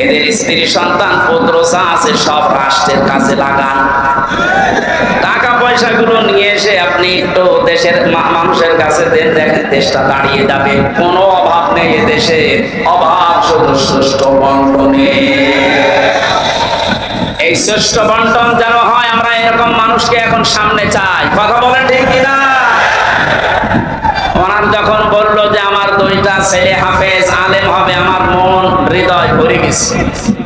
এদের স্ত্রী সন্তান পুত্র যা আছে সব রাষ্ট্রের কাছে লাগান। টাকা পয়সা গুলো নিয়ে এসে আপনি একটু দেশের মানুষের কাছে দেন, দেখেন দেশটা দাঁড়িয়ে যাবে। কোনো অভাব নেই এদেশে, অভাব শুধু সুষ্ঠু বন্টনে। এই সুষ্ঠু বন্টন যেন হয়, আমরা এরকম মানুষকে এখন সামনে চাই। কথা বলেন ঠিক কিনা? ওনার যখন বললো যে আমার 2টা ছেলে হাফেজ আলেম হবে, আমার মন হৃদয় ভরে গেছে।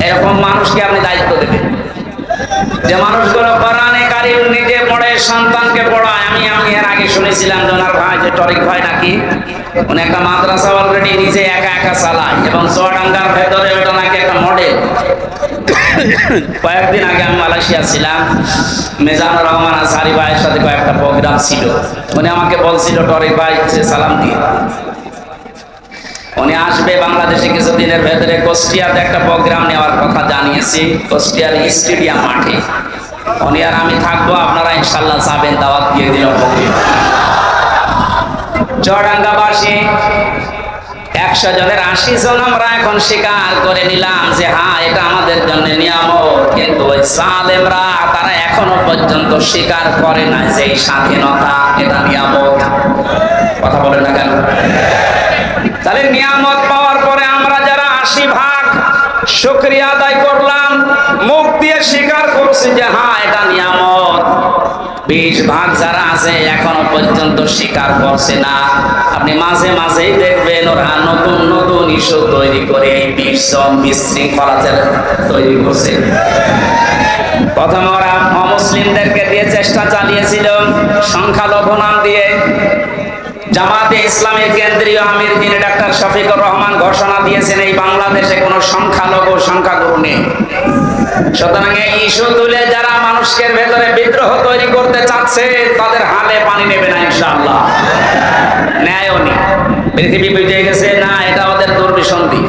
এরকম মানুষকে আপনি দায়িত্ব দেবেন, যে মানুষগুলো কোরআনে কারীম নিজে পড়ে, সন্তানকে পড়ায়। আমি এর আগে শুনেছিলাম যে ওনার ভাই, যে টরিক ভাই নাকি, উনি একটা মাদ্রাসা অলরেডি নিজে একা একা চালায়, এবং চুয়াডাঙ্গার ভেতরে ওটা নাকি একটা মডেল। কয়েকদিন আগে আমি মালয়েশিয়া ছিলাম, মেজানুর রহমান আজহারি ভাইয়ের সাথে কয়েকটা প্রোগ্রাম ছিল। উনি আমাকে বলছিল টরিক ভাই সালাম দিয়ে, উনি আসবে বাংলাদেশে কিছুদিনের ভেতরে। কুষ্টিয়াতে একটা প্রোগ্রাম নেওয়ার কথা জানিয়েছি, কুষ্টিয়ার স্টেডিয়াম মাঠে। উনি আর আমি থাকবো, আপনারা ইনশাল্লাহ যাবেন, দাওয়াত দিয়ে দিল। চুয়াডাঙ্গাবাসী 100 জনের 80 জন আমরা এখন স্বীকার করে নিলাম যে হ্যাঁ এটা আমাদের জন্য নিয়ামত, কিন্তু ওই জালেমরা তারা এখনো পর্যন্ত স্বীকার করে না যে এই স্বাধীনতা এটা নিয়ামত। কথা বলেন না কেন? তাহলে নিয়ামত পাওয়ার পরে আমরা যারা 80 ভাগ শুকরিয়া আদায় করলাম, মুখ দিয়ে স্বীকার করছি যে হ্যাঁ এটা নিয়ামত, 20 ভাগ যারা আছে এখনো পর্যন্ত স্বীকার করছে না। আপনি মাঝে মাঝেই দেখবেন ওরা নতুন নতুন ইস্যু তৈরি করে এই বিশৃঙ্খলা তৈরি করছে। প্রথম ওরা অমুসলিমদেরকে দিয়ে চেষ্টা চালিয়েছিল সংখ্যালঘু নাম দিয়ে। জামাতে ইসলামের কেন্দ্রীয় আমির যিনি ডাক্তার শফিকুর রহমান ঘোষণা দিয়েছেন এই বাংলাদেশে কোনো সংখ্যাগুরু নেই। সুতরাং এই ইস্যু তুলে যারা মানুষের ভেতরে বিদ্রোহ তৈরি করতে চাচ্ছে তাদের হালে পানি নেবে না ইনশাআল্লাহ। ন্যায়ও নেই, পৃথিবী বুঝে গেছে না এটা ওদের দুর্বিসন্ধি।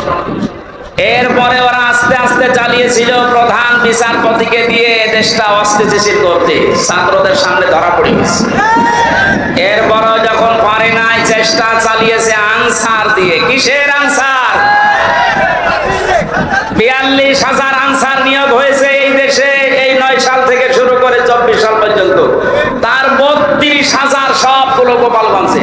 এরপরে ওরা আস্তে আস্তে চালিয়েছিল প্রধান বিচারপতিকে দিয়ে দেশটা অস্থিতিশীল করতে, ছাত্রদের সামনে ধরা পড়ে গেছে। এরপরও যখন পারে নাই চেষ্টা চালিয়েছে আনসার দিয়ে। কিসের আনসার? 42,000 আনসার নিয়োগ হয়েছে এই দেশে এই 9 সাল থেকে শুরু করে 24 সাল পর্যন্ত। তার 32,000 সবগুলো গোপালগঞ্জে।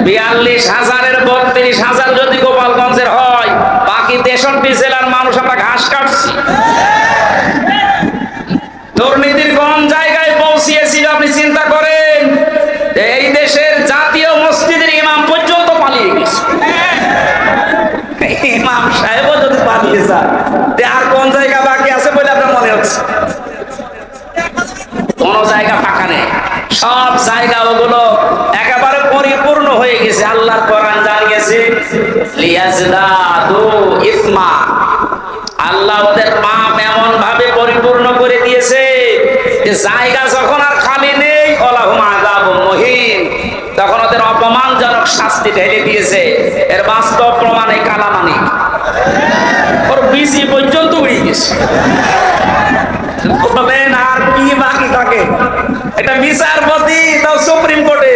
42,000-এর 32,000 যদি গোপালগঞ্জের হয়, বাকি 63 জেলার মানুষ আমরা ঘাস কাটছি। দুর্নীতির কোন জায়গায় পৌঁছিয়েছিল আপনি চিন্তা করেন? এই দেশের জাতীয় মসজিদের ইমাম পর্যন্ত পালিয়ে গেছে। ইমাম সাহেবও যদি পালিয়ে যায়, আর কোন জায়গা বাকি আছে বলে আপনার মনে হচ্ছে? কোন জায়গা ফাঁকা নেই, সব জায়গা ওগুলো একেবারে পরিপূর্ণ হয়ে গেছে। আল্লাহর কোরআন জানিয়েছে লিয়াজদাদু ইসমা, আল্লাহ ওদের পাপ এমন ভাবে পরিপূর্ণ করে দিয়েছে যে জায়গা যখন আর খালি নেই ওলাহুম আযাবুম মুহিন, তখন ওদের অপমানজনক শাস্তি ঢেলে দিয়েছে। এর বাস্তব প্রমাণে কালামানি ওর বিসি পর্যন্ত উড়ে গেছে। আর কি বাকি থাকে? এটা বিচারপতি, তাও সুপ্রিম কোর্টে।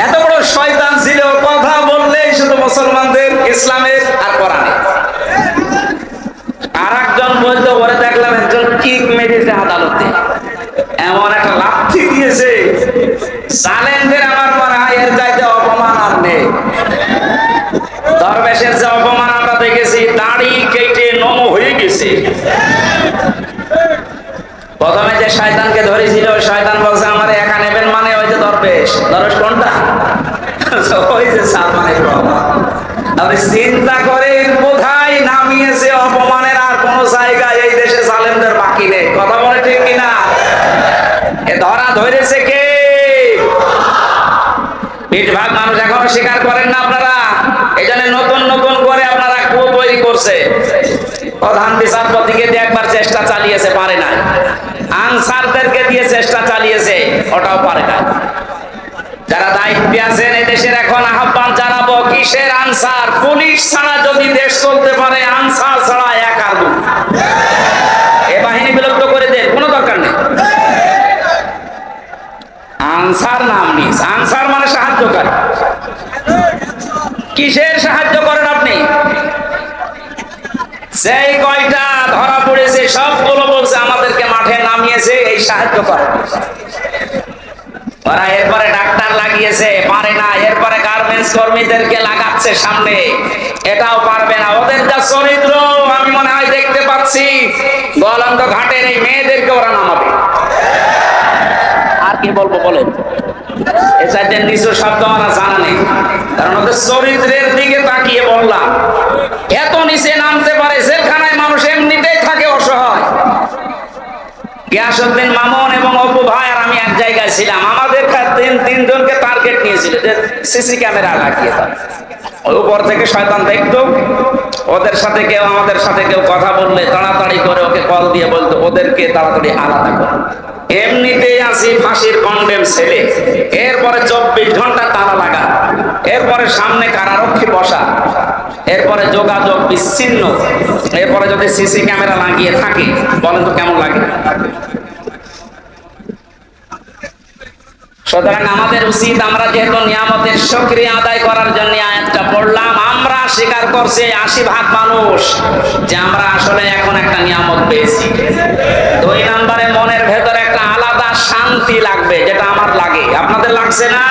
এত বড় শয়তান ছিল, কথা বললেই শুধু মুসলমানদের, ইসলামের আর কোরআনের। আর একজন বলতে পরে দেখলাম একজন কিক মেরেছে আদালতে, এমন একটা লাথি দিয়েছে জালেমদের আমার মনে হয় এর চাইতে অপমান আর নেই। দরবেশের যে অপমান আমরা দেখেছি, দাড়ি কেটে নম হয়ে গেছে। প্রথমে যে শয়তানকে ধরেছিল, শয়তান বলছে আমার একা নেবেন, মানে ওই যে দরবেশ। দরবেশ কোনটা? ওই যে সালমানের রহমান। আপনি চিন্তা করেন কোথায় নামিয়েছে অপমানের আর কোন জায়গায় এই দেশে জালেমদের বাকি নেই। কথা বলে ঠিক কিনা? এ ধরা ধরেছে কে? 20 ভাগ মানুষ এখনো স্বীকার করেন না আপনারা। এই জন্য নতুন নতুন করে আপনারা কূপ তৈরি করছে। প্রধান বিচারপতিকে দিয়ে একবার চেষ্টা চালিয়েছে, পারে না। আনসারদেরকে দিয়ে চেষ্টা চালিয়েছে, ওটাও পারে না। যারা দায়িত্বে আছেন এই দেশের এখন আহ্বান জানাবো, কিসের আনসার? পুলিশ ছাড়া যদি দেশ চলতে পারে, আনসার ছাড়া এক আর দুই। এ বাহিনী বিলুপ্ত করে দেন, কোনো দরকার নেই। আনসার নাম নিস, আনসার মানে সাহায্যকারী। কিসের সাহায্য করেন আপনি? সেই কয়টা ধরা পড়েছে সবগুলো বলছে আমাদেরকে মাঠে নামিয়েছে এই সাহায্য করে। ওরা এরপরে ডাক্তার লাগিয়েছে, পারে না। এরপরে গার্মেন্টস কর্মীদেরকে লাগাচ্ছে সামনে, এটাও পারবে না। ওদের যা চরিত্র আমি মনে হয় দেখতে পাচ্ছি, গোয়ালন্দ ঘাটের এই মেয়েদেরকে ওরা নামাবে। আর কি বলবো বলেন? এ চাইতে নিচু শব্দ আমার জানা নেই, কারণ ওদের চরিত্রের দিকে তাকিয়ে বললাম এত নিচে নামতে পারে, যেখানে মানুষ এমনিতেই থাকে অসহায়। গিয়াসউদ্দিন মামুন এবং অপু ভাই আর আমি এক জায়গায় ছিলাম। আমাদের তিনজনকে টার্গেট নিয়েছিল যে সিসি ক্যামেরা লাগিয়ে দাও। ওই উপর থেকে শয়তান দেখতো, ওদের সাথে কেউ আমাদের সাথে কেউ কথা বললে তাড়াতাড়ি করে ওকে কল দিয়ে বলতো ওদেরকে তাড়াতাড়ি আলাদা করো। এমনিতেই আসি ফাঁসির কন্ডেম ছেলে, এরপরে 24 ঘন্টা তালা লাগা, এরপরে সামনে কারারক্ষী বসা, এরপরে যোগাযোগ বিচ্ছিন্ন, এরপরে যদি সিসি ক্যামেরা লাগিয়ে থাকে বলেন তো কেমন লাগে? সুতরাং আমাদের উচিত, আমরা যেহেতু নিয়ামতের শুকরিয়া আদায় করার জন্য আয়াতটা পড়লাম, আমরা স্বীকার করছি 80% মানুষ যে আমরা আসলে এখন একটা নিয়ামত পেয়েছি। 2 নম্বরে মনের ভেতরে একটা আলাদা শান্তি লাগবে, যেটা আমার লাগে, আপনাদের লাগছে না?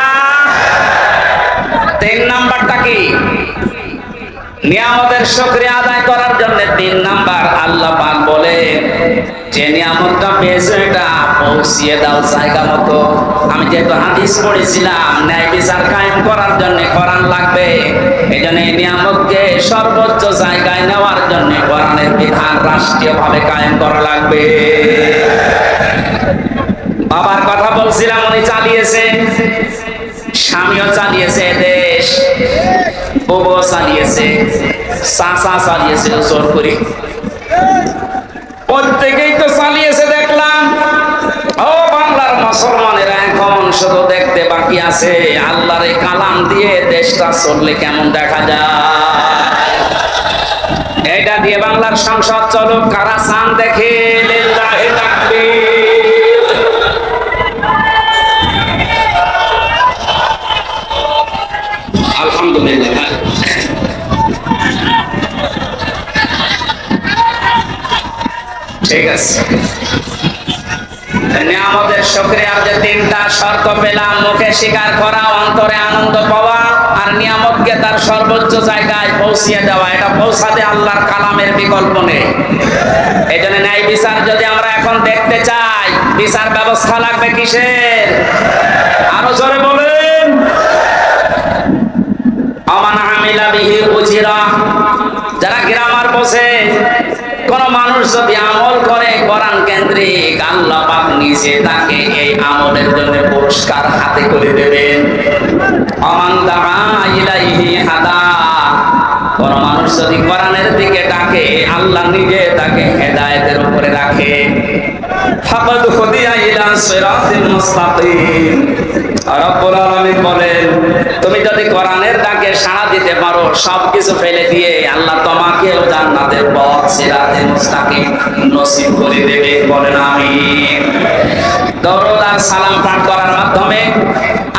3 নাম্বারটা কি? নিয়ামতের শুকরিয়া আদায় করার জন্য 3 নাম্বার, আল্লাহ পাক বলে যে নিয়ামতটা পেয়েছো এটা পৌঁছিয়ে দাও জায়গা মতো। আমি যেহেতু হাদিস পড়েছিলাম ন্যায় বিচার কায়েম করার জন্য কোরআন লাগবে, এই জন্য এই নিয়ামতকে সর্বোচ্চ জায়গায় নেওয়ার জন্য কোরআনের বিধান রাষ্ট্রীয়ভাবে কায়েম করা লাগবে। বাবার কথা বলছিলাম, উনি চালিয়েছে, স্বামীও চালিয়েছে দেশ, বউ চালিয়েছে, চাচা চালিয়েছে, জোর করে প্রত্যেকেই তো চালিয়েছে দেখলাম। ও বাংলার মুসলমানেরা এখন শুধু দেখতে বাকি আছে আল্লাহর এই কালাম দিয়ে দেশটা চললে কেমন দেখা যায়। এটা দিয়ে বাংলার সংসদ চলুক, কারা চান দেখে? লিল্লাহি তাকবীর। আলহামদুলিল্লাহ। ঠিক আছে, নিয়ামতের শুকরিয়ার যে 3টা শর্ত পেলাম, মুখে স্বীকার করা, অন্তরে আনন্দ পাওয়া, আর নিয়ামতকে তার সর্বোচ্চ জায়গায় পৌঁছিয়ে দেওয়া। এটা পৌঁছাতে আল্লাহর কালামের বিকল্প নেই। এই জন্য ন্যায় বিচার যদি আমরা এখন দেখতে চাই, বিচার ব্যবস্থা লাগবে কিসের? আরো জোরে বলেন। আমান আমিলা বিহি উজিরা, যারা গ্রামার বসে কোন মানুষ যদি আমল করে কোরআন কেন্দ্রিক, আল্লাহ পাক নিজে তাকে এই আমলের জন্য পুরস্কার হাতে করে দেবেন। আমান দাআ ইলাইহি হাদা, কোন মানুষ যদি কোরআনের দিকে ডাকে, আল্লাহ নিজে তাকে হেদায়েতের উপরে রাখে। ফাকাদ হুদিয়া ইলা সিরাতিল মুস্তাকিম। রব্বুল আলামিন বলেন, তুমি যদি কোরআনের ডাকে সাড়া দিতে পারো, সবকিছু ফেলে দিয়ে আল্লাহ তোমাকেও জান্নাতের পথ সিরাতে মুস্তাকিম নসিব করে দেবে। বলেন আমিন। দরুদ আর সালাম পাঠ করার মাধ্যমে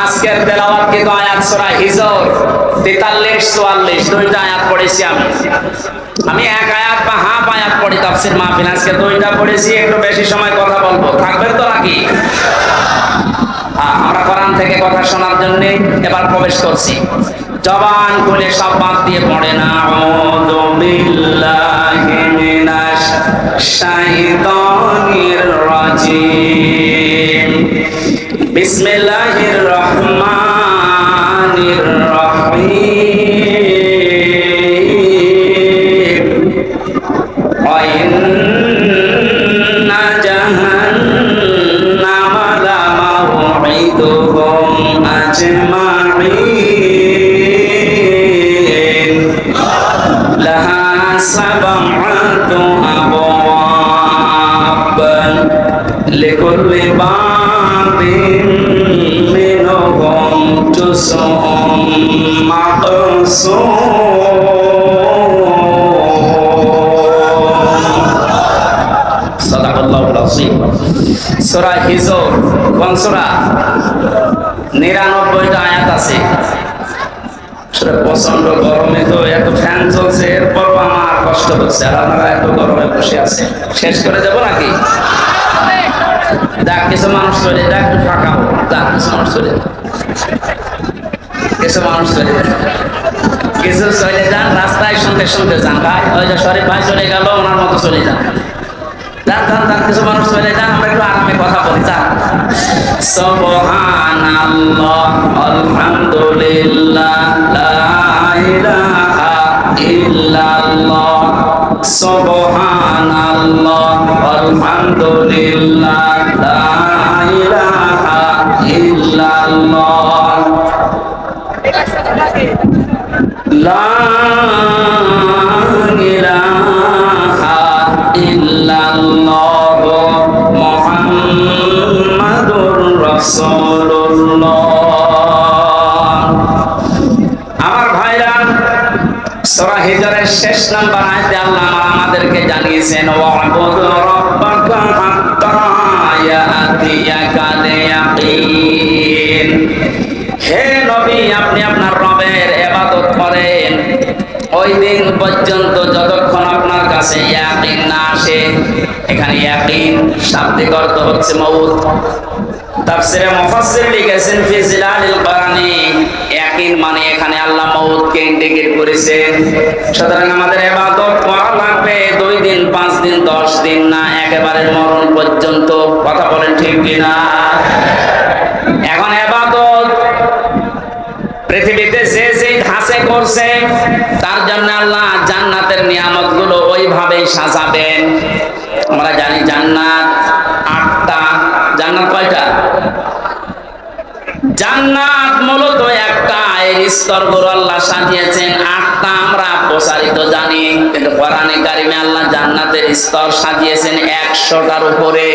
আজকের তেলাওয়াত কি আয়াত সূরা হিজর 43 44 দুইটা আয়াত পড়েছি আমি এক আয়াত বা হাফ আয়াত পড়ি তাফসীর মাহফিল। আজকে দুইটা পড়েছি, একটু বেশি সময় কথা বলবো, থাকবেন তো নাকি? আমরা কোরআন থেকে কথা শোনার জন্য এবার প্রবেশ করছি। জবান খুলে সব বাদ দিয়ে পড়ে না, আউযু বিল্লাহি মিনাশ শাইতানির রাজিম, বিসমিল্লাহির রহমানির রহিম, ওয়া ইন্না জাহান্নামা লামাউঈদুহুম আজমাঈন, লাহা সাবআতু আবওয়াব, লিকুল্লি বাবিন মিনহুম জুজউম মাকসুম। সাদাকাল্লাহুল আযীম। সূরা হিজর কোন সূরা? 99টা আয়াত আছে। প্রচন্ড গরমে তো এত ফ্যান চলছে, এরপর আমার কষ্ট হচ্ছে, আর আপনারা এত গরমে বসে আছে। শেষ করে দেবো নাকি? দেখ কিছু মানুষ চলে যায়, একটু ফাঁকা হোক, দেখ কিছু মানুষ চলে যায়, কিছু মানুষ চলে যায়, কিছু চলে যান, রাস্তায় শুনতে শুনতে যান। ভাই ওই যে শরীফ ভাই চলে গেল, ওনার মতো চলে যান, যান যান যান, কিছু মানুষ চলে যান, আমরা একটু আরামে কথা বলি। যান। সুবহানাল্লাহ, আলহামদুলিল্লাহ, লা ইলাহা ইল্লাল্লাহ, সুবহানাল্লাহ, আলহামদুলিল্লাহ, লা ইলাহা ইল্লাল্লাহ, লা ইলাহা ইল্লাল্লাহ, মুহাম্মাদুর রাসূলুল্লাহ। আমার ভাইরা, সূরা হিজরের শেষ নাম্বার আয়াতে আল্লাহ আমাদেরকে জানিয়েছেন, ওয়া'বুদু রাব্বাকা হাত্তা ইয়াতিয়াকাল ইয়াকিন। শাব্দিক অর্থ হচ্ছে মউত। তাফসিরে মুফাসসির লিখেছেন ফি জিলালিল বারানি, ইয়াকিন মানে এখানে আল্লাহ মউতকে ইন্ডিকেট করেছেন। সুতরাং আমাদের ইবাদত করা লাগবে 2 দিন 5 দিন 10 দিন না, একেবারে মরণ পর্যন্ত। কথা বলেন ঠিক কিনা? এখন ইবাদত পৃথিবীতে যে যেই ধাঁচে করছে তার জন্য আল্লাহ জান্নাতের নিয়ামতগুলো ওইভাবেই সাজাবেন। আমরা জানি জান্নাত 8টা। জান্নাত কয়টা? জান্নাত মূলত একটা, এর স্তরগুলো আল্লাহ সাজিয়েছেন 8টা। আমরা প্রসারিত জানি, কিন্তু কোরআনে কারিমে আল্লাহ জান্নাতের স্তর সাজিয়েছেন 100টার উপরে।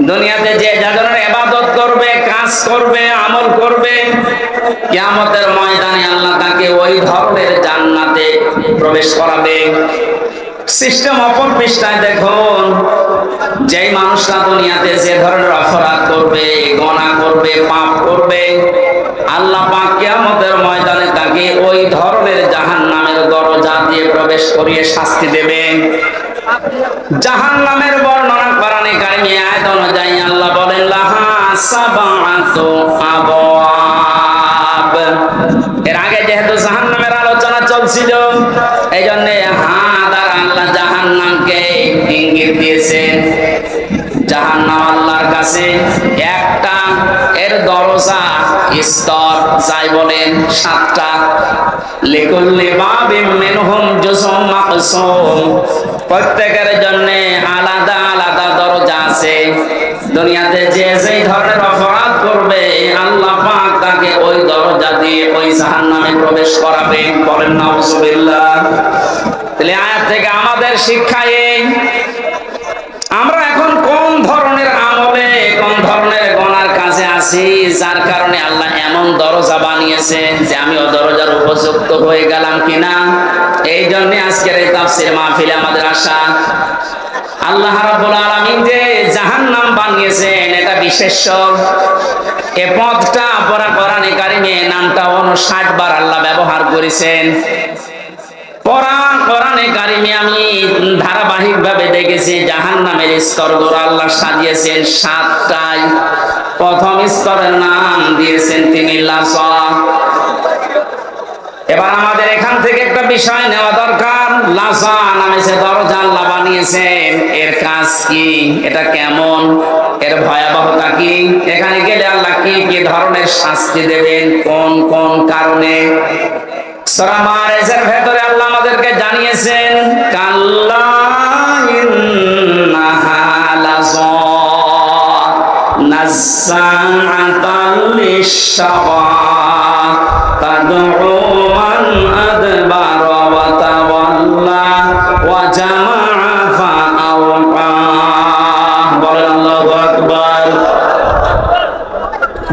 দুনিয়াতে যে ধরনের ইবাদত করবে, কাজ করবে, আমল করবে, কিয়ামতের ময়দানে আল্লাহ তাকে ওই ধরনের জান্নাতে প্রবেশ করাবে। সিস্টেম অপর পৃষ্ঠায় দেখুন, যেই মানুষরা দুনিয়াতে যে ধরনের অপরাধ করবে, গুনাহ করবে, পাপ করবে, আল্লাহ পাক কিয়ামতের ময়দানে তাকে ওই ধরনের জাহান্নামের দরজা দিয়ে প্রবেশ করিয়ে শাস্তি দেবেন। জাহান্নামের বর্ণনা কোরআনে কারিমে আয়াত অনুযায়ী আল্লাহ বলেন লাহা সাবাতু আবওয়াব। এর আগে যেহেতু জাহান্নামের আলোচনা চলছিল, এইজন্য দ্বারা আল্লাহ জাহান্নামকে ইঙ্গিত দিয়েছেন। জাহান্নাম আল্লাহর কাছে একটা, এর দরজা স্তর যাই বলেন 7টা। লিকুল্লি বাবিম মিনহুম জুজুম মাকসুম, প্রত্যেকের জন্য আলাদা আলাদা দরজা আছে। দুনিয়াতে যে যেই ধরনের অপরাধ করবে আল্লাহ পাক তাকে ওই দরজা দিয়ে ওই জাহান্নামে প্রবেশ করাবেন। বলেন নাউজুবিল্লাহ। তাহলে আয়াত থেকে আমাদের শিক্ষা এই, আমরা এখন কোন ধরনের আমলে, কোন ধরনের গুনার কাজে আছি, যার কারণে আল্লাহ এমন দরজা বানিয়েছেন যে আমি ও দরজার উপযুক্ত হয়ে গেলাম কিনা। এই জন্য আজকের এই তাফসীর মাহফিলে আমাদের আশা, আল্লাহ রাব্বুল আলামিন যে জাহান্নাম বানিয়েছেন এটা বিশেষ। এ পদটা কোরআনে কারিমে নামটা 59 বার আল্লাহ ব্যবহার করেছেন। কোরআনে কারিমে আমি ধারাবাহিকভাবে দেখেছি জাহান্নামের স্তরগুলো আল্লাহ সাজিয়েছেন 7টায়। প্রথম স্তরের নাম দিয়েছেন তিনি লাযা। এবার আমাদের এখান থেকে একটা বিষয় নেওয়া দরকার। লাযা নামে যে দরজা আল্লাহ বানিয়েছেন, এর কাজ কি, এটা কেমন, এর ভয়াবহতা কি, এখানে গেলে আল্লাহ কি কি ধরনের শাস্তি দেবেন, কোন কোন কারণে। সূরা মারিজের ভেতরে আল্লাহ আমাদেরকে জানিয়েছেন কাল্লা ইন্নাহা লাযা নাযাআতাল লিশ-শাওয়া তাদউ মান আদবারা ওয়া তাওয়াল্লা ওয়া জামাআ ফাআওয়া। বলেন আল্লাহু আকবার।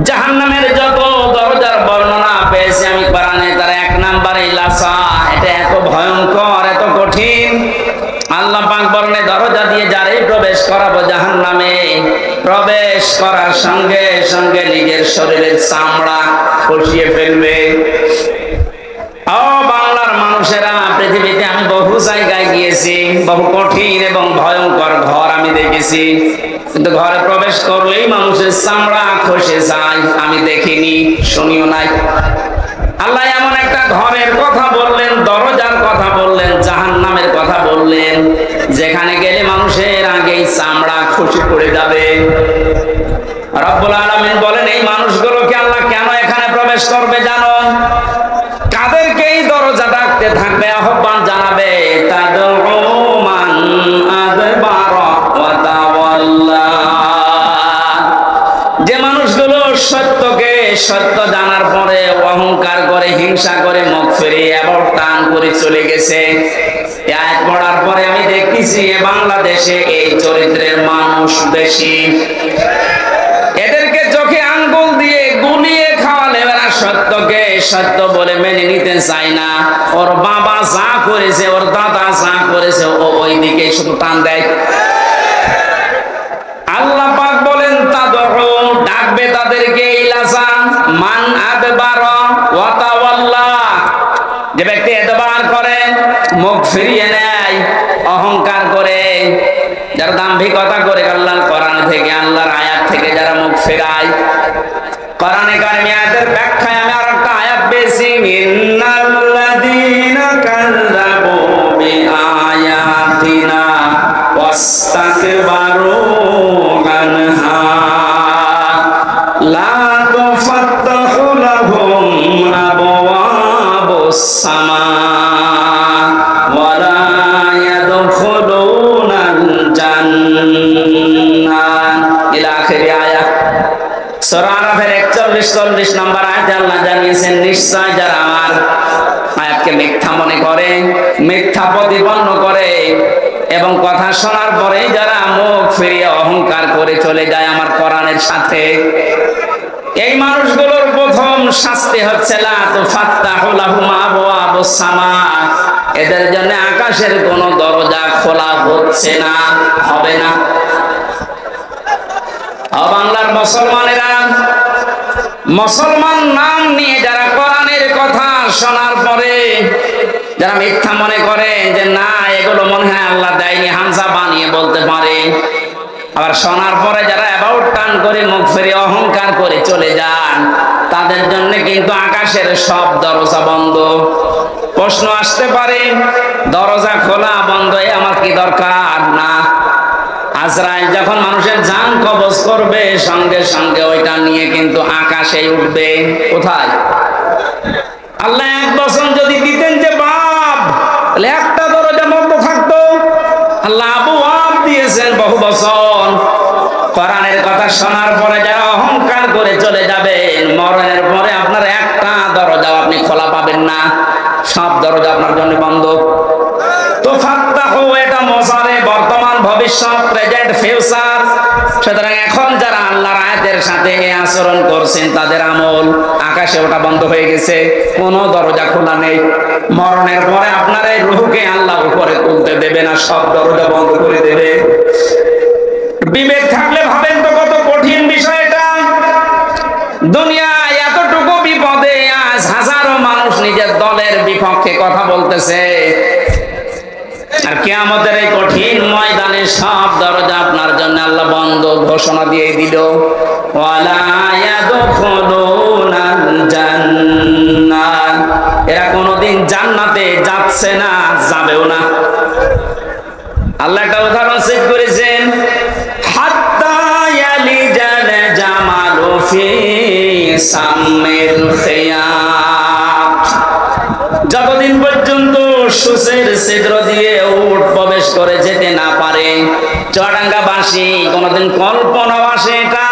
জাহান্নামের যত দরজার বর্ণনা পেয়েছি আমি কোরআনে, তার 1 নম্বরে লাযা। এটা এত ভয়ঙ্কর, এত কঠিন। আল্লাহ পাক বলেন দরজা দিয়ে যারাই প্রবেশ করাবো জাহান্নামে, প্রবেশ করার সঙ্গে সঙ্গে নিজের শরীরের চামড়া খসিয়ে ফেলবে। ও বাংলার মানুষেরা, পৃথিবীতে আমি বহু জায়গায় গিয়েছি, বহু কঠিন এবং ভয়ঙ্কর ঘর আমি দেখেছি, কিন্তু ঘরে প্রবেশ করলেই মানুষের চামড়া খসে যায়। আমি দেখিনি, শুনিও নাই। আল্লাহ এমন একটা ঘরের কথা বললেন, দরজার কথা বললেন, জাহান্নামের কথা বললেন, যেখানে গেলে মানুষের আগেই চামড়া খসে পড়ে যাবে। রব্বুল আলামিন বলেন এই মানুষগুলোকে আল্লাহ কেন এখানে প্রবেশ করবে জানো? কাদেরকে এই দরজা ডাকতে থাকবে, আহ্বান জানাবে, তাদউ মান আদবারা ওয়া তাওয়াল্লা। যে মানুষগুলো সত্যকে সত্য জানার পরে অহংকার করে, হিংসা করে, মুখ ফিরিয়ে আবার টান করে চলে গেছে। আয়াত পড়ার পরে আমি দেখতেছি বাংলাদেশে এই চরিত্রের মানুষ বেশি। এদেরকে চোখে আঙ্গুল দিয়ে গুলিয়ে খাওয়ালে এরা সত্যকে সত্য বলে মেনে নিতে চায় না। ওর বাবা যা করেছে, ওর দাদা যা করেছে, ও ওই দিকে শুধু টান দেয়। আল্লাহ পাক বলেন তাদউ, ডাকবে তাদেরকে লাযা মান আদবারা ওয়া তাওয়াল্লা। যে ব্যক্তি এতবার করে, মুখ ফিরিয়ে নেয়, অহংকার করে, যারা দাম্ভিকতা করে আল্লাহর কোরআন থেকে, আল্লাহর আয়াত থেকে যারা মুখ ফেরায়। কোরআনে কারিমে আয়াতের ব্যাখ্যায় আমি আরেকটা আয়াত পেয়েছি, ইন্নাল্লাযীনা কাযযাবু বিআয়াতিনা ওয়াস্তাকবারু আনহা লা তুফাত্তাহু লাহুম আবওয়াবুস সামা ওয়া লা ইয়াদখুলুনাল জান্নাহ ইলা আখিরি আয়াত। সূরা আরাফের 41-40 নম্বর আয়াতে আল্লাহ জানিয়েছেন, নিশ্চয় যারা আমার আয়াতকে মিথ্যা মনে করে, মিথ্যা প্রতিপন্ন করে এবং কথা শোনার পরে যারা মুখ ফিরিয়ে অহংকার করে চলে যায় আমার কোরআনের সাথে, এই মানুষগুলোর প্রথম শাস্তি হচ্ছে লা তুফাত্তাহু লাহুম আবওয়াবুস সামা, এদের জন্য আকাশের কোনো দরজা খোলা হচ্ছে না, হবে না। বাংলার মুসলমানেরা, মুসলমান নাম নিয়ে যারা কোরআনের কথা শোনার পরে যারা মিথ্যা মনে করে যে না এগুলো মনে হয় আল্লাহ দেয়নি, হামজা বানিয়ে বলতে পারে, আবার শোনার পরে যারা অ্যাবাউট টান করে মুখ ফিরে অহংকার করে চলে যান, তাদের জন্য কিন্তু আকাশের সব দরজা বন্ধ। প্রশ্ন আসতে পারে, দরজা খোলা বন্ধ এ আমার কি দরকার? না, আজরাইল যখন মানুষের জান কবজ করবে সঙ্গে সঙ্গে ওইটা নিয়ে কিন্তু আকাশে উঠবে। কোথায়? আল্লাহ এক বছর যদি দিতেন যে বাপ, তাহলে একটা দরজা বন্ধ থাকতো। আল্লাহ আবওয়াব দিয়েছেন বহু বছর। কোরআনের কথা শোনার পরে যারা অহংকার করে চলে যাবেন, মরণের পরে আপনার একটা দরজাও আপনি খোলা পাবেন না, সব দরজা আপনার জন্য বন্ধ। তো ফাত্তাহু এটা মুসারে বর্তমান, ভবিষ্যৎ, প্রেজেন্ট, ফিউচার। সুতরাং এখন যারা আল্লাহর আয়াতের সাথে এই আচরণ করছেন তাদের আমল আকাশে ওটা বন্ধ হয়ে গেছে, কোনো দরজা খোলা নেই। মরণের পরে আপনার এই রূহকে আল্লাহ উপরে তুলতে দেবে না, সব দরজা বন্ধ করে দেবে। বিবেক থাকলে ভাবেন তো কত কঠিন বিষয় এটা। দুনিয়ায় এতটুকু বিপদে আজ হাজারো মানুষ নিজের দলের বিপক্ষে কথা বলতেছে, আর কিয়ামতের এই কঠিন ময়দানে সব দরজা আপনার জন্য আল্লাহ বন্ধ ঘোষণা দিয়ে দিল। ওয়ালা ইয়াদখুলুনাল জান্নাহ, এরা কোনোদিন জান্নাতে যাচ্ছে না, যাবেও না। আল্লাহ একটা উদাহরণ সেট করেছেন, হাত্তা ইয়ালিজাল জামালু ফি সামিল খিয়াত, যতদিন পর্যন্ত সূচের ছিদ্র দিয়ে উট প্রবেশ করে যেতে না পারে। চুয়াডাঙ্গাবাসী কোনদিন কল্পনাও আসে এটা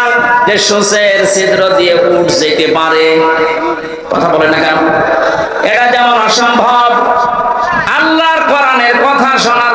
যে সূচের ছিদ্র দিয়ে উট যেতে পারে? কথা বলে না কেন? এটা যেমন অসম্ভব, আল্লাহর কোরআনের কথা শোনার